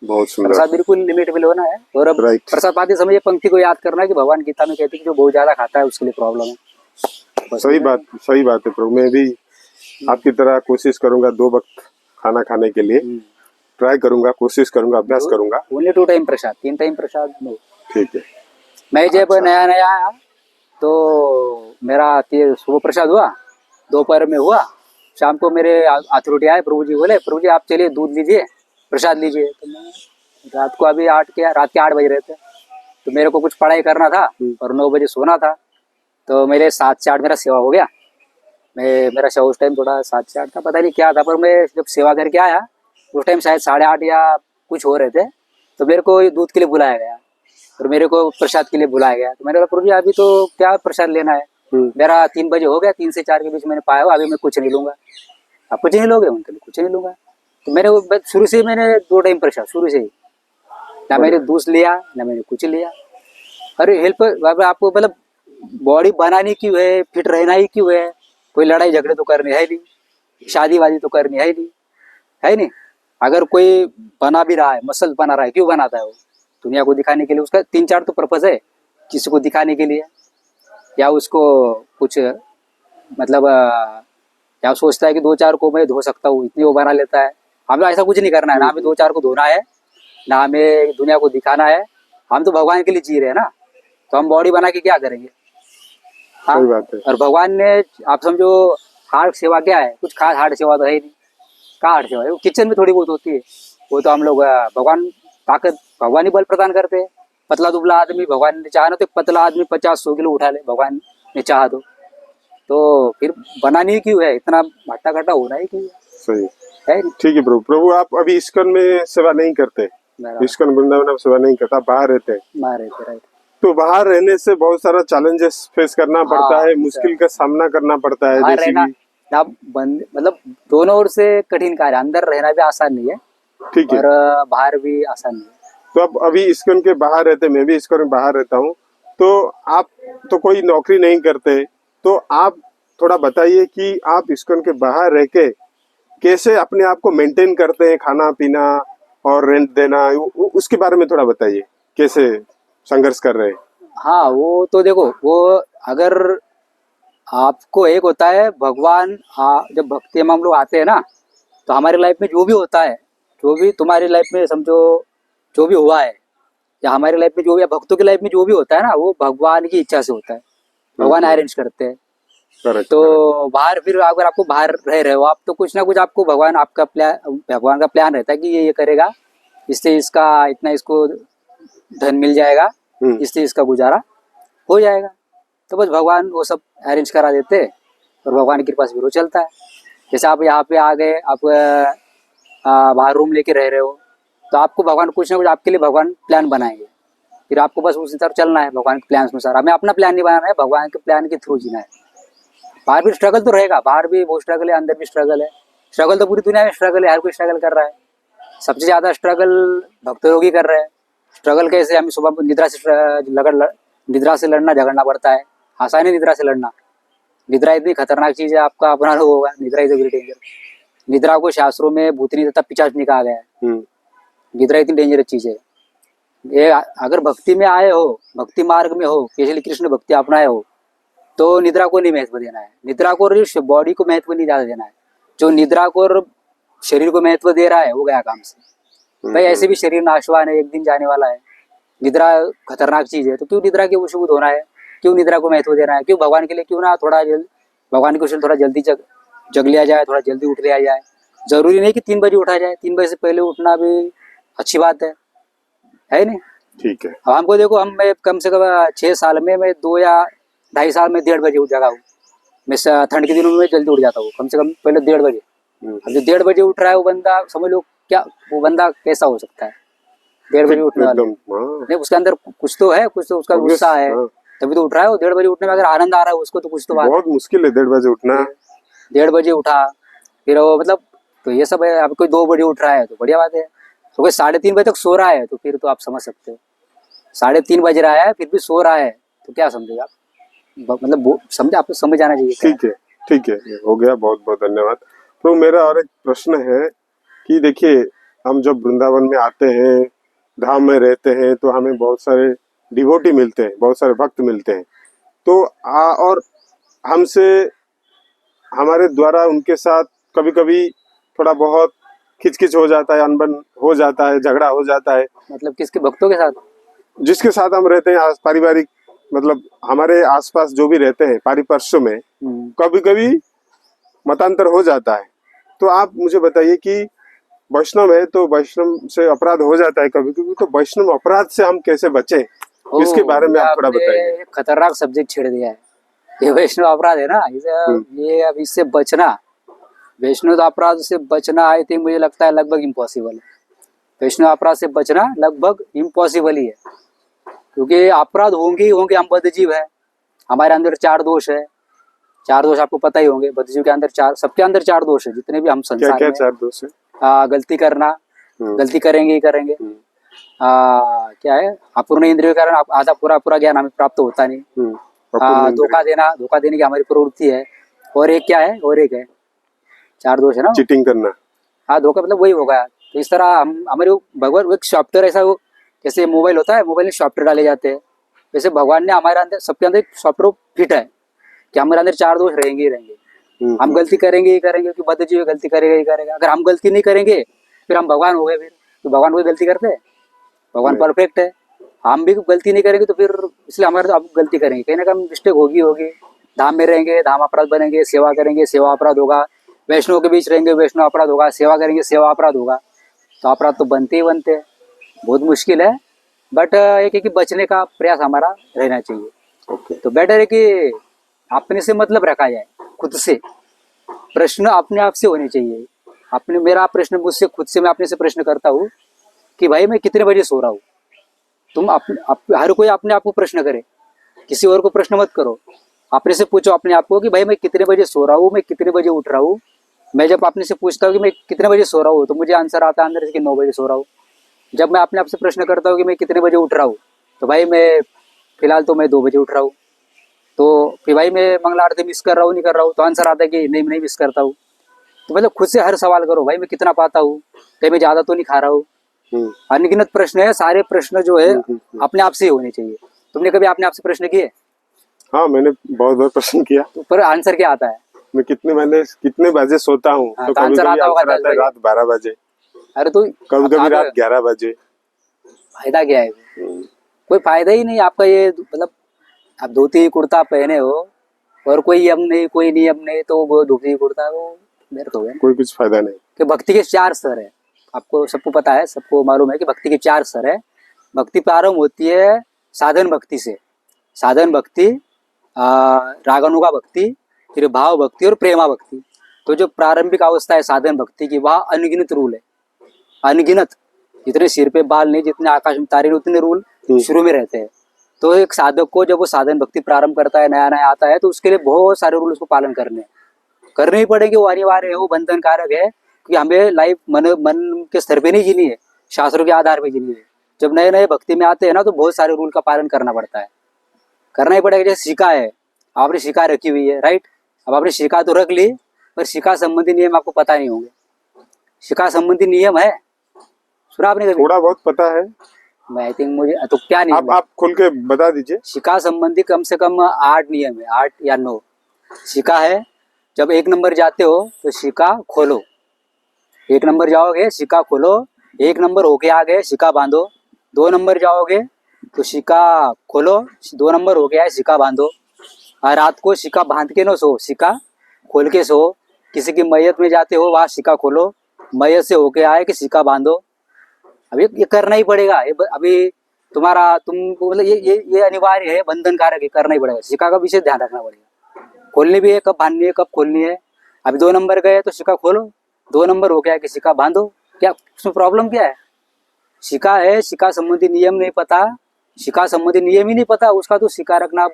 Speaker 1: बहुत सुंदर।
Speaker 2: प्रसाद बिल्कुल लिमिट में लेना है। और अब प्रसाद पाते समय ये पंक्ति को याद करना है कि भगवान गीता में कहते हैं कि जो बहुत ज्यादा खाता है उसके लिए प्रॉब्लम है।
Speaker 1: सही बात है प्रभु। मैं भी आपकी तरह कोशिश करूंगा 2 वक्त खाना खाने के लिए ट्राई करूंगा, कोशिश करूंगा, अभ्यास करूंगा।
Speaker 2: ओनली 2 टाइम प्रसाद, 3 टाइम प्रसाद नो।
Speaker 1: ठीक है।
Speaker 2: मैं जब नया आया तो मेरा सुबह प्रसाद हुआ, दोपहर में हुआ, शाम को मेरे अथॉरिटी आए, प्रभु जी बोले प्रभु जी आप चलिए दूध लीजिए, प्रसाद लीजिए। तो मैं रात को अभी रात के 8 बज रहे थे, तो मेरे को कुछ पढ़ाई करना था और 9 बजे सोना था। तो मेरे 7 से 8 मेरा सेवा हो गया। मेरा सेवा उस टाइम थोड़ा 7 से 8 था, पता नहीं क्या था, पर मैं जब सेवा करके आया उस टाइम शायद 8:30 या कुछ हो रहे थे। तो मेरे को दूध के लिए बुलाया गया और मेरे को प्रसाद के लिए बुलाया गया। तो मैंने कहा प्रभु जी अभी तो क्या प्रसाद लेना है, मेरा 3 बजे हो गया, 3 से 4 के बीच मैंने पाया हुआ, अभी मैं कुछ नहीं लूंगा। आप कुछ नहीं लोगे? उनके लिए कुछ नहीं लूंगा। तो मैंने शुरू से ही मैंने 2 टाइम प्रसाद, शुरू से ही ना मैंने दूध लिया ना मैंने कुछ लिया। अरे हेल्प आपको मतलब बॉडी बनानी क्यों है, फिट रहना ही क्यों है, कोई लड़ाई झगड़े तो करने है नहीं, शादी वादी तो करनी है नहीं, है नहीं। अगर कोई बना भी रहा है, मसल बना रहा है, क्यों बनाता है वो? दुनिया को दिखाने के लिए। उसका 3-4 तो पर्पज है, किसी को दिखाने के लिए, या उसको कुछ मतलब या सोचता है कि 2-4 को मैं धो सकता हूँ, इतनी वो बना लेता है। हमें ऐसा कुछ नहीं करना है, ना हमें 2-4 को धोना है, ना हमें दुनिया को दिखाना है। हम तो भगवान के लिए जी रहे हैं ना, तो हम बॉडी बना के क्या करेंगे? हाँ,
Speaker 1: सही बात है।
Speaker 2: और भगवान ने, आप समझो हार्ड सेवा क्या है, कुछ खास हार्ड सेवा तो है ही नहीं। कहाँ हार्ड सेवा है? वो किचन में थोड़ी बहुत होती है, वो तो हम लोग भगवान ताकत, भगवान ही बल प्रदान करते हैं। पतला दुबला आदमी भगवान ने चाहा ना, तो पतला आदमी 50-100 किलो उठा ले, भगवान ने चाहा तो फिर बनानी क्यों है, इतना भाटा घाटा होना ही क्यों है?
Speaker 1: सही
Speaker 2: है नहीं?
Speaker 1: ठीक है प्रभु। प्रभु आप अभी इस्कॉन में सेवा नहीं करते,
Speaker 2: बराबर।
Speaker 1: इस्कॉन वृंदावन आप सेवा नहीं करता, बाहर रहते हैं।
Speaker 2: मारे थे, राइट।
Speaker 1: तो बाहर रहने से बहुत सारा चैलेंजेस फेस करना पड़ता है, मुश्किल का सामना करना पड़ता है,
Speaker 2: बाहर
Speaker 1: जैसे
Speaker 2: रहना
Speaker 1: कि
Speaker 2: ना मतलब दोनों ओर से कठिन कार्य, अंदर रहना भी आसान नहीं है
Speaker 1: ठीक है।
Speaker 2: और बाहर भी आसान नहीं है।
Speaker 1: तो अब अभी इस्कॉन के बाहर रहते, मैं भी इस्कॉन में बाहर रहता हूँ, तो आप तो कोई नौकरी नहीं करते, तो आप थोड़ा बताइए कि आप इस्कॉन के बाहर रह के कैसे अपने आप को मेंटेन करते हैं, खाना पीना और रेंट देना, उसके बारे में थोड़ा बताइए, कैसे संघर्ष कर रहे हैं।
Speaker 2: हाँ, वो तो देखो, वो अगर आपको एक होता है भगवान, जब भक्ति में हम लोग आते हैं ना, तो हमारी लाइफ में जो भी होता है, जो भी तुम्हारी लाइफ में समझो जो भी हुआ है, या हमारी लाइफ में जो भी, या भक्तों की लाइफ में जो भी होता है ना, वो भगवान की इच्छा से होता है, भगवान अरेंज करते हैं।
Speaker 1: करेक्ट।
Speaker 2: तो बाहर फिर अगर आपको बाहर रह रहे हो आप, तो कुछ ना कुछ आपको भगवान, आपका प्लान, भगवान का प्लान रहता है कि ये करेगा, इससे इसका इतना इसको धन मिल जाएगा, इससे इसका गुजारा हो जाएगा। तो बस भगवान वो सब अरेंज करा देते हैं और भगवान की कृपा से फिर वो चलता है। जैसे आप यहाँ पे आ गए, आप बाहर रूम लेके रह रहे हो, तो आपको भगवान कुछ ना कुछ आपके लिए भगवान प्लान बनाएंगे, फिर आपको बस उसी तरफ चलना है भगवान के प्लान अनुसार। हमें अपना प्लान नहीं बनाना है, भगवान के प्लान के थ्रू जीना है। बाहर भी स्ट्रगल तो रहेगा, बाहर भी बहुत स्ट्रगल है, अंदर भी स्ट्रगल है। स्ट्रगल तो पूरी दुनिया में स्ट्रगल है, हर कोई स्ट्रगल कर रहा है। सबसे ज्यादा स्ट्रगल भक्त योगी कर रहे हैं। स्ट्रगल कैसे? हमें सुबह निद्रा से लड़ना झगड़ना पड़ता है। आसान है निद्रा से लड़ना। निद्रा इतनी खतरनाक चीज है, आपका अपना अनुभव होगा, निद्रा इज वेरी डेंजर। निद्रा को शास्त्रों में भूतनी तथा पिशाच कहा गया है। निद्रा इतनी डेंजरस चीज है। ये अगर भक्ति में आए हो, भक्ति मार्ग में हो, स्पेशली कृष्ण भक्ति अपनाए हो, तो निद्रा को नहीं महत्व देना है। निद्रा को और बॉडी को महत्व नहीं ज्यादा देना है। जो निद्रा को और शरीर को महत्व दे रहा है वो गया काम से। भाई ऐसे भी शरीर नाशवान है, एक दिन जाने वाला है। निद्रा खतरनाक चीज है, तो क्यों निद्रा के वशीभूत होना है? क्यों निद्रा को महत्व देना है? क्यों भगवान के लिए क्यों ना थोड़ा भगवान के थोड़ा जल्दी जग लिया जाए, थोड़ा जल्दी उठ लिया जाए। जरूरी नहीं कि 3 बजे उठा जाए, 3 बजे से पहले उठना भी अच्छी बात है नहीं?
Speaker 1: ठीक है।
Speaker 2: अब हमको देखो, मैं कम से कम 6 साल में मैं 2 या 2.5 साल में 1:30 बजे उठ जाता हूँ। मैं ठंड के दिनों में जल्दी उठ जाता हूँ, कम से कम पहले 1:30 बजे। अब जो 1:30 बजे उठ रहा है वो बंदा, समझ लो क्या वो बंदा कैसा हो सकता है 1:30 बजे उठने वाला? नहीं, उसके अंदर कुछ तो है, कुछ तो उसका गुस्सा है, तभी तो उठ रहा है वो 1:30 बजे उठने में। अगर आनंद आ रहा है उसको, तो कुछ तो बात।
Speaker 1: बहुत मुश्किल है 1:30 बजे उठना।
Speaker 2: 1:30 बजे उठा, फिर वो मतलब, तो ये सब है। अब कोई 2 बजे उठ रहा है तो बढ़िया बात है। तो कोई 3:30 बजे तक सो रहा है, तो फिर तो आप समझ सकते हो। 3:30 बज रहा है फिर भी सो रहा है, तो क्या समझेगा आप? मतलब समझे, आपको समझ आना चाहिए।
Speaker 1: ठीक है, ठीक है, हो गया। बहुत बहुत धन्यवाद। तो मेरा और एक प्रश्न है कि देखिए, हम जब वृंदावन में आते हैं, धाम में रहते हैं, तो हमें बहुत सारे डिवोटी मिलते हैं, बहुत सारे भक्त मिलते हैं। तो और हमसे, हमारे द्वारा उनके साथ कभी कभी थोड़ा बहुत खिचखिच हो जाता है, अनबन हो जाता है, झगड़ा हो जाता है।
Speaker 2: मतलब किसके? भक्तों के साथ?
Speaker 1: जिसके साथ हम रहते हैं, पारिवारिक, मतलब हमारे आसपास जो भी रहते हैं पारिपार्श्व में, कभी कभी मतांतर हो जाता है। तो आप मुझे बताइए कि वैष्णव है तो वैष्णव से अपराध हो जाता है कभी कभी, तो वैष्णव अपराध से हम कैसे बचें, इसके बारे में आप थोड़ा बताइए।
Speaker 2: खतरनाक सब्जेक्ट छेड़ दिया है ये वैष्णव अपराध है ना, ये अब इससे बचना, वैष्णव अपराध से बचना, आई थिंक मुझे लगता है लगभग इम्पॉसिबल है। वैष्णव अपराध से बचना लगभग इम्पॉसिबल ही है, क्योंकि अपराध होंगे ही होंगे। हम बद्धजीव है, हमारे अंदर 4 दोष है। 4 दोष आपको पता ही होंगे, बद्धजीव के अंदर 4, सबके अंदर 4 दोष है, जितने भी हम
Speaker 1: क्या
Speaker 2: संसार
Speaker 1: क्या
Speaker 2: में।
Speaker 1: 4 दोष है?
Speaker 2: गलती करना, गलती करेंगे ही करेंगे। क्या है, अपूर्ण इंद्रियों के कारण आधा पूरा ज्ञान हमें प्राप्त होता नहीं। धोखा देना, धोखा देने की हमारी प्रवृत्ति है। और एक क्या है, और एक है, 4 दोष है ना,
Speaker 1: चीटिंग करना।
Speaker 2: हाँ, धोखा मतलब वही होगा। तो इस तरह हम हमारे भगवान एक सॉफ्टवेयर ऐसा, वो जैसे मोबाइल होता है, मोबाइल में सॉफ्टवेयर डाले जाते हैं, वैसे भगवान ने हमारे अंदर, सबके अंदर एक सॉफ्टवेयर फिट है कि हमारे अंदर 4 दोष रहेंगे ही रहेंगे। हम गलती करेंगे ही करेंगे, क्योंकि बद्धजीव गलती करेगा ही करेगा। अगर हम गलती नहीं करेंगे फिर हम भगवान हो गए। फिर तो भगवान कोई गलती करते हैं? भगवान परफेक्ट है। हम भी गलती नहीं करेंगे तो फिर इसलिए हमारे तो अब गलती करेंगे, कहीं ना कहीं मिस्टेक होगी। धाम में रहेंगे, धाम अपराध बनेंगे, सेवा करेंगे, सेवा अपराध होगा। वैष्णव के बीच रहेंगे, वैष्णव अपराध होगा। सेवा करेंगे, सेवा अपराध होगा। तो अपराध तो बनते ही बनते हैं, बहुत मुश्किल है। बट एक है कि बचने का प्रयास हमारा रहना चाहिए। तो बेटर है कि अपने से मतलब रखा जाए, खुद से। प्रश्न अपने आप से होने चाहिए। अपने, मेरा प्रश्न मुझसे खुद से, मैं अपने से प्रश्न करता हूँ कि भाई मैं कितने बजे सो रहा हूँ। तुम हर कोई अपने आप को प्रश्न करे, किसी और को प्रश्न मत करो। अपने से पूछो अपने आप को कि भाई मैं कितने बजे सो रहा हूँ, मैं कितने बजे उठ रहा हूँ। मैं जब अपने से पूछता हूँ कि मैं कितने बजे सो रहा हूँ, तो मुझे आंसर आता है अंदर से कि 9 बजे सो रहा हूँ। जब मैं अपने आप से प्रश्न करता हूँ कि मैं कितने बजे उठ रहा हूँ, तो भाई मैं फिलहाल तो मैं 2 बजे उठ रहा हूँ। तो फिर भाई मैं मंगला आरती मिस कर रहा हूँ, नहीं कर रहा हूँ, तो आंसर आता है कि नहीं मिस करता हूँ। तो मतलब खुद से हर सवाल करो, भाई मैं कितना पाता हूँ, कहीं मैं ज्यादा तो नहीं खा रहा हूँ। अनगिनत प्रश्न है, सारे प्रश्न जो है अपने आप से ही होने चाहिए। तुमने कभी अपने आप से प्रश्न किए?
Speaker 1: हाँ, मैंने बहुत प्रश्न किया।
Speaker 2: तो पर आंसर क्या आता है?
Speaker 1: मैं कितने बजे सोता हूँ?
Speaker 2: हाँ,
Speaker 1: तो
Speaker 2: तो
Speaker 1: कभी
Speaker 2: आंसर
Speaker 1: कभी
Speaker 2: आता होगा
Speaker 1: आंसर आता है
Speaker 2: 10
Speaker 1: रात 12 बजे,
Speaker 2: अरे तो
Speaker 1: कभी कभी रात 11 बजे।
Speaker 2: फायदा क्या है? कोई फायदा ही नहीं आपका। ये मतलब आप धोती कुर्ता पहने हो और कोई यम नहीं, कोई नियम नहीं, तो वो धोती कुर्ता वो व्यर्थ हो गया।
Speaker 1: कोई कुछ फायदा नहीं।
Speaker 2: कि भक्ति के 4 स्तर है, आपको सबको पता है, सबको मालूम है कि भक्ति के 4 स्तर है। भक्ति प्रारंभ होती है साधन भक्ति से। साधन भक्ति, रागानुगा भक्ति, फिर भाव भक्ति और प्रेमा भक्ति। तो जो प्रारंभिक अवस्था है साधन भक्ति की, वह अनगिनत रूल है, अनगिनत। जितने सिर पे बाल नहीं, जितने आकाश में तारे, उतने रूल शुरू में रहते हैं। तो एक साधक को जब वो साधन भक्ति प्रारंभ करता है, नया नया आता है, तो उसके लिए बहुत सारे रूल उसको पालन करने ही पड़ेंगे। वो अनिवार्य है, वो बंधन कारक है, क्योंकि हमें लाइफ मन के स्तर पे नहीं जीनी है, शास्त्रों के आधार पे जीनी है। जब नए नए भक्ति में आते हैं ना, तो बहुत सारे रूल का पालन करना पड़ता है, करना ही पड़ेगा। जैसे शिका है, आपने शिका रखी हुई है, राइट। अब आपने शिका तो रख ली, पर शिका संबंधी नियम आपको पता नहीं होंगे। शिका संबंधी नियम है, सुना आपने कभी?
Speaker 1: थोड़ा बहुत पता है।
Speaker 2: मैं आई थिंक, मुझे तो क्या नियम है?
Speaker 1: आप खुल के बता दीजिए।
Speaker 2: शिका संबंधी कम से कम 8 नियम है, 8 या 9 शिका है। जब 1 नंबर जाते हो तो शिका खोलो, 1 नंबर जाओगे शिका खोलो, 1 नंबर होके आ गए शिका बांधो। 2 नंबर जाओगे तो शिका खोलो, 2 नंबर हो गया है शिका बांधो। और रात को शिका बांध के न सो, शिका खोल के सो। किसी की मैयत में जाते हो, वहाँ शिका खोलो, मैयत से होके आए कि शिका बांधो। अब ये करना ही पड़ेगा। अभी तुम्हारा तुम मतलब ये अनिवार्य है, बंधन कारक है, करना ही पड़ेगा। शिका का विशेष ध्यान रखना पड़ेगा। खोलनी भी है, कब बांधनी है, कब खोलनी है। अभी 2 नंबर गए तो शिका खोलो, 2 नंबर हो गया कि शिका बांधो। क्या उसमें प्रॉब्लम क्या है? शिका है, शिका संबंधी नियम नहीं पता, शिका संबंधी नियम ही नहीं पता, उसका तो शिका रखना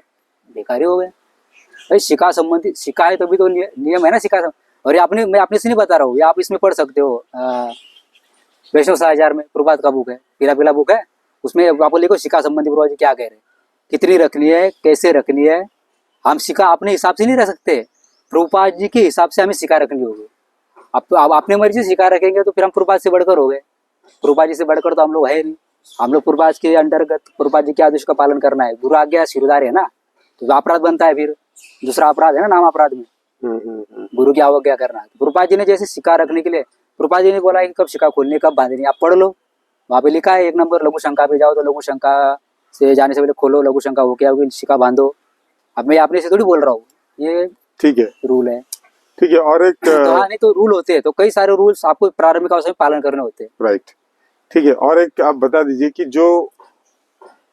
Speaker 2: बेकार ही हो गया। भाई शिका संबंधी शिका है तभी तो नियम है ना शिका। और ये मैं अपने से नहीं बता रहा हूँ, ये आप इसमें पढ़ सकते हो। वैष्णव समाचार में प्रभात का बुक है, पीला बुक है, उसमें आपको लिखो शिका संबंधी प्रभुपाद जी क्या कह रहे हैं, कितनी रखनी है, कैसे रखनी है। हम शिका अपने हिसाब से नहीं रख सकते, प्रभुपाद जी के हिसाब से हमें शिका रखनी होगी। अब अपने मर्जी से शिका रखेंगे तो फिर हम प्रभुपाद से बढ़कर हो गए। प्रभुपाद जी से बढ़कर तो हम लोग है नहीं। हम लोग प्रभुपाद के अंतर्गत प्रभुपाद जी के आदेश का पालन करना है, गुरु आज्ञा सिरदार है ना, तो अपराध बनता है। फिर दूसरा अपराध है ना नाम अपराध में, गुरु की अवज्ञा करना। प्रभुपाद जी ने जैसे शिका रखने के लिए, प्रभुपाद जी ने बोला कि कब शिका खोलनी, कब बांधनी, आप पढ़ लो, वहाँ पे लिखा है। 1 नंबर लघु शंका पे जाओ तो लघु शंका से जाने से पहले खोलो, लघु शंका हो गया शिका बांधो। अब मैं अपने से थोड़ी बोल रहा हूँ, ये
Speaker 1: ठीक है,
Speaker 2: रूल है।
Speaker 1: ठीक है। और एक
Speaker 2: तो हाँ, नहीं तो रूल होते हैं, तो कई सारे रूल्स आपको प्रारंभिक अवस्था में पालन करने होते हैं।
Speaker 1: राइट, ठीक है। और एक आप बता दीजिए कि जो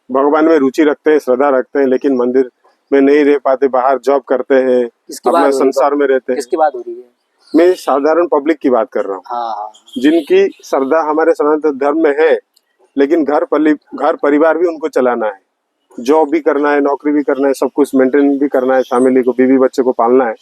Speaker 1: भगवान में रुचि रखते हैं, श्रद्धा रखते हैं, लेकिन मंदिर में नहीं रह पाते, बाहर जॉब करते हैं, अपना संसार में रहते हैं,
Speaker 2: किसकी बात हो रही है?
Speaker 1: मैं साधारण पब्लिक की बात कर रहा हूँ,
Speaker 2: हाँ हाँ
Speaker 1: जिनकी श्रद्धा हमारे सनातन धर्म में है, लेकिन घर परिवार भी उनको चलाना है, जॉब भी करना है, नौकरी भी करना है, सब कुछ मेंटेन भी करना है, फैमिली को, बीवी बच्चे को पालना है।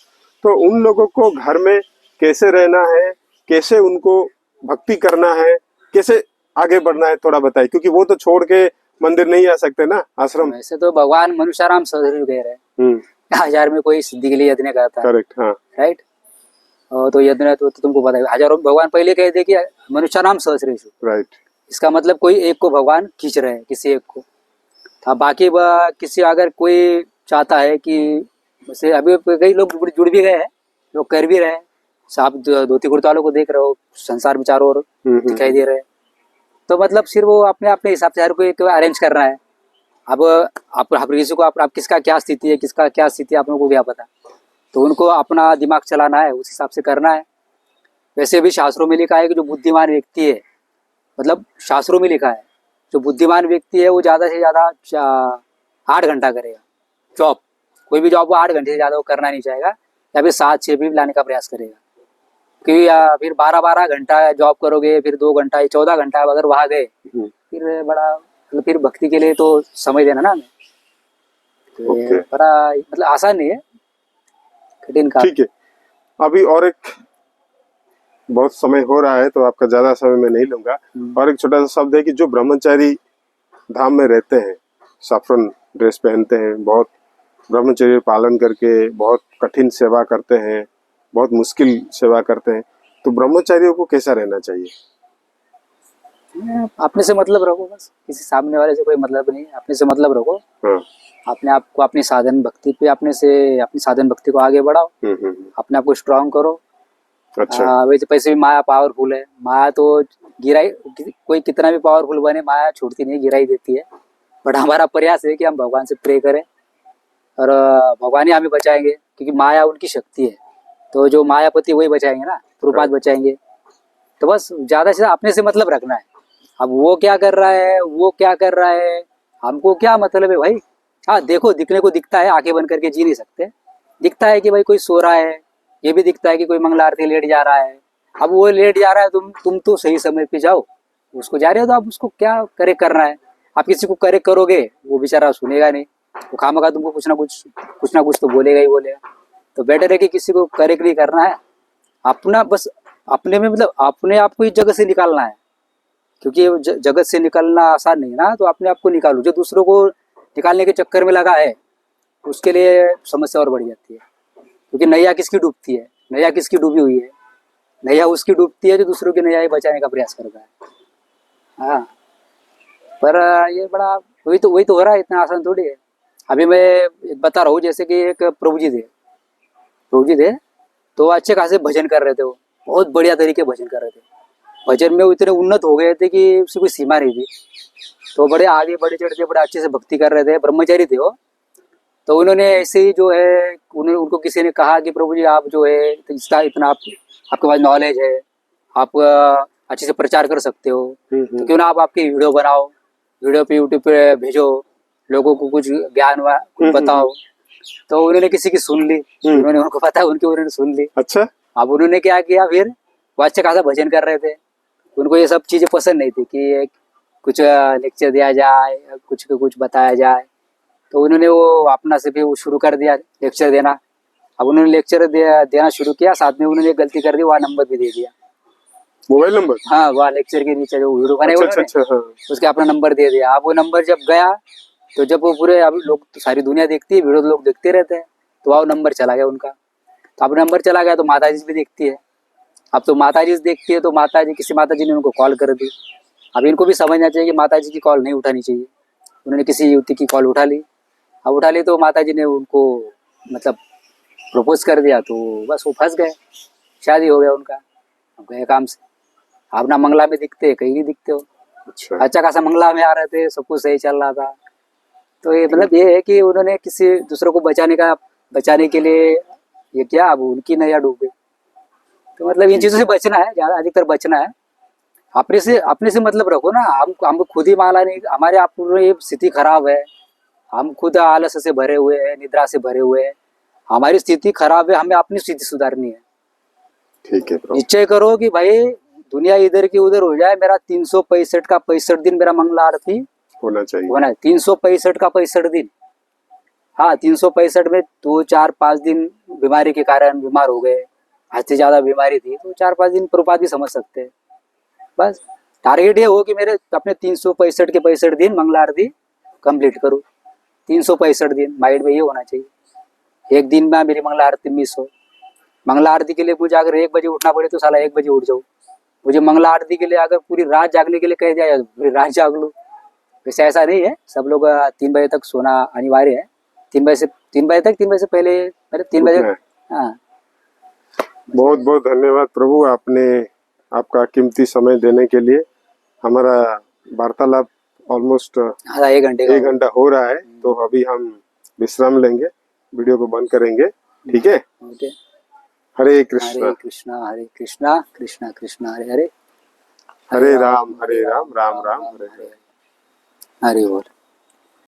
Speaker 1: तो उन लोगों को घर में कैसे रहना है, कैसे उनको भक्ति करना है, कैसे आगे बढ़ना है, थोड़ा बताइए, क्योंकि वो तो छोड़ के मंदिर नहीं आ सकते ना, आश्रम।
Speaker 2: वैसे तो भगवान मनुष्याराम सहस्त्र कह रहे हैं, 1000 में कोई सिद्धि के लिए यज्ञ करता है,
Speaker 1: करेक्ट, हाँ,
Speaker 2: राइट। और तो यज्ञ तो तुमको पता है, हजारों भगवान पहले कह दे कि मनुष्याराम सहस्रेषु,
Speaker 1: राइट,
Speaker 2: इसका मतलब कोई एक को भगवान खींच रहे हैं, किसी एक को। हाँ, बाकी किसी अगर कोई चाहता है कि जैसे अभी कई लोग जुड़ भी गए हैं, लोग कर भी रहे हैं, आप धोती कुर्ता वालों को देख रहे हो, संसार में चारों ओर दिखाई दे रहे हैं। तो मतलब सिर्फ वो अपने अपने हिसाब से हर कोई अरेंज कर रहा है। अब आप किसी को आप किसका क्या स्थिति है, किसका क्या स्थिति है, आप लोगों को क्या पता। तो उनको अपना दिमाग चलाना है, उस हिसाब से करना है। वैसे भी शास्त्रों में लिखा है कि जो बुद्धिमान व्यक्ति है, मतलब शास्त्रों में लिखा है जो बुद्धिमान व्यक्ति है वो ज़्यादा से ज़्यादा 8 घंटा करेगा जॉब। कोई भी जॉब को 8 घंटे से ज़्यादा वो करना नहीं चाहेगा, या फिर 7-6 भी लाने का प्रयास करेगा। क्योंकि फिर 12-12 घंटा जॉब करोगे, फिर 2 घंटा 14 घंटा अगर वहाँ गए, फिर बड़ा मतलब फिर भक्ति के लिए तो समय देना ना हमें। तो ये बड़ा मतलब आसान नहीं है, कठिन काम।
Speaker 1: ठीक है। अभी और एक बहुत समय हो रहा है तो आपका ज्यादा समय मैं नहीं लूंगा। और एक छोटा सा शब्द है कि जो ब्रह्मचारी धाम में रहते हैं, सैफरन ड्रेस पहनते हैं, बहुत ब्रह्मचर्य पालन करके बहुत कठिन सेवा करते हैं, बहुत मुश्किल सेवा करते हैं, तो ब्रह्मचारियों को कैसा रहना चाहिए?
Speaker 2: अपने से मतलब रखो, बस किसी सामने वाले से कोई मतलब नहीं, अपने से मतलब रखो।
Speaker 1: हाँ,
Speaker 2: अपने आप को अपनी साधन भक्ति पे अपने भक्ति को आगे बढ़ाओ, अपने आप को स्ट्रांग करो।
Speaker 1: अच्छा,
Speaker 2: वैसे पैसे भी माया पावरफुल है, माया तो गिराई, कोई कितना भी पावरफुल बने माया छूटती नहीं, गिराई देती है। बट हमारा प्रयास है कि हम भगवान से प्रे करें और भगवान ही हमें बचाएंगे, क्योंकि माया उनकी शक्ति है। तो जो मायापति वही बचाएंगे ना, प्रभुपाद बचाएंगे। तो बस ज़्यादा से ज़्यादा अपने से मतलब रखना है। अब वो क्या कर रहा है, वो क्या कर रहा है, हमको क्या मतलब है भाई। हाँ देखो, दिखने को दिखता है, आंखें बंद करके जी नहीं सकते। दिखता है कि भाई कोई सो रहा है, ये भी दिखता है कि कोई मंगला आरती लेट जा रहा है। अब वो लेट जा रहा है, तुम तो सही समय पे जाओ, उसको जा रहे हो तो आप उसको क्या करे करना है। आप किसी को करे करोगे, वो बेचारा सुनेगा नहीं, वो खामखा तुमको कुछ ना कुछ तो बोलेगा ही बोलेगा। तो बेटर है कि किसी को करेक्ट नहीं करना है, अपना बस अपने में मतलब अपने आप को इस जगत से निकालना है। क्योंकि जगत से निकलना आसान नहीं ना, तो अपने आप को निकालो। जो दूसरों को निकालने के चक्कर में लगा है, उसके लिए समस्या और बढ़ जाती है। क्योंकि नैया किसकी डूबती है, नैया किसकी डूबी हुई है, नैया उसकी डूबती है जो दूसरों की नैया बचाने का प्रयास करता है। हाँ, पर ये बड़ा वही तो हो रहा है, इतना आसान थोड़ी है। अभी मैं बता रहा हूँ, जैसे कि एक प्रभु जी थे, तो अच्छे खासे भजन कर रहे थे, वो बहुत बढ़िया तरीके भजन कर रहे थे। भजन में वो इतने उन्नत हो गए थे कि उसकी कोई सीमा नहीं थी। तो बड़े आगे बढ़े चढ़ के बड़े अच्छे से भक्ति कर रहे थे, ब्रह्मचारी थे वो। तो उन्होंने ऐसे ही जो है, उनको किसी ने कहा कि प्रभु जी आप जो है इसका इतना आपके पास नॉलेज है, आप अच्छे से प्रचार कर सकते हो, तो क्यों ना आप आपकी वीडियो बनाओ, वीडियो पे यूट्यूब पे भेजो, लोगों को कुछ ज्ञान कुछ बताओ। तो उन्होंने किसी की सुन ली, उन्होंने उनको पता है उन्होंने सुन ली।
Speaker 1: अच्छा,
Speaker 2: अब उन्होंने क्या किया, फिर वो अच्छे खासा भजन कर रहे थे। उनको ये सब चीज़ें पसंद नहीं थी कि कुछ लेक्चर दिया जाए, कुछ बताया जाए। तो उन्होंने वो अपना से भी वो शुरू कर दिया लेक्चर देना। अब उन्होंने लेक्चर देना शुरू किया, साथ में उन्होंने एक गलती कर दी, वहाँ नंबर भी दे दिया,
Speaker 1: मोबाइल नंबर।
Speaker 2: हाँ, वहाँ लेक्चर के नीचे जो वीडियो बने
Speaker 1: अच्छा, हाँ।
Speaker 2: उसके अपना नंबर दे दिया। अब वो नंबर जब गया, तो जब वो पूरे अब लोग तो सारी दुनिया देखती है, वीडियो तो लोग देखते रहते हैं, तो वहाँ नंबर चला गया उनका। तो अब नंबर चला गया तो माता जी भी देखती है। अब तो माता जी देखती है, तो किसी माता जी ने उनको कॉल कर दी। अब इनको भी समझना चाहिए कि माता जी की कॉल नहीं उठानी चाहिए। उन्होंने किसी युवती की कॉल उठा ली। अब उठा ली तो माता जी ने उनको मतलब प्रपोज कर दिया, तो बस वो फंस गए, शादी हो गया उनका। अब गए काम से, आप ना मंगला में दिखते, कहीं नहीं दिखते हो। अच्छा खासा मंगला में आ रहे थे, सब कुछ सही चल रहा था। तो ये मतलब ये है कि उन्होंने किसी दूसरों को बचाने के लिए ये किया, अब उनकी नैया डूब गई। तो मतलब इन चीज़ों से बचना है, ज़्यादा अधिकतर बचना है। अपने से मतलब रखो ना। हम खुद ही माला नहीं, हमारे आप ये स्थिति खराब है, हम खुद आलस से भरे हुए हैं, निद्रा से भरे हुए हैं, हमारी स्थिति खराब है, हमें अपनी स्थिति सुधारनी है।
Speaker 1: ठीक है प्रभु।
Speaker 2: निश्चय करो कि भाई दुनिया इधर की उधर हो जाए, मेरा 365 का 65 दिन मेरा मंगला आरती
Speaker 1: होना चाहिए।
Speaker 2: होना है। 365 का 65 दिन। हाँ, 365 में 2 4 5 दिन बीमारी के कारण बीमार हो गए, हद से ज्यादा बीमारी थी, तो 4 5 दिन प्रभुपाद भी समझ सकते हैं। बस टारगेट ये हो कि मेरे अपने 365 के 65 दिन मंगला आरती कंप्लीट करूँ। 365 दिन माइंड में ये होना चाहिए। एक दिन में मेरी मंगला आरती मिस हो, मंगला आरती के लिए मुझे अगर 1 बजे उठना पड़े तो साला 1 बजे उठ जाऊँ। मुझे मंगला आरती के लिए अगर पूरी रात जागने के लिए कह दिया पूरी रात जाग लूँ। वैसे ऐसा नहीं है, सब लोग 3 बजे तक सोना अनिवार्य है। 3 बजे से 3 बजे तक, 3 बजे से पहले, मेरे 3 बजे।
Speaker 1: उठना है।
Speaker 2: हाँ,
Speaker 1: बहुत बहुत धन्यवाद प्रभु, आपने आपका कीमती समय देने के लिए। हमारा वार्तालाप ऑलमोस्ट
Speaker 2: आधा 1 घंटे का
Speaker 1: 1 घंटा हो रहा है, तो अभी हम विश्राम लेंगे, वीडियो को बंद करेंगे, ठीक है।
Speaker 2: ओके।
Speaker 1: हरे कृष्णा
Speaker 2: हरे कृष्णा कृष्णा कृष्णा हरे हरे,
Speaker 1: हरे राम राम राम हरे हरे।
Speaker 2: हरे बोल।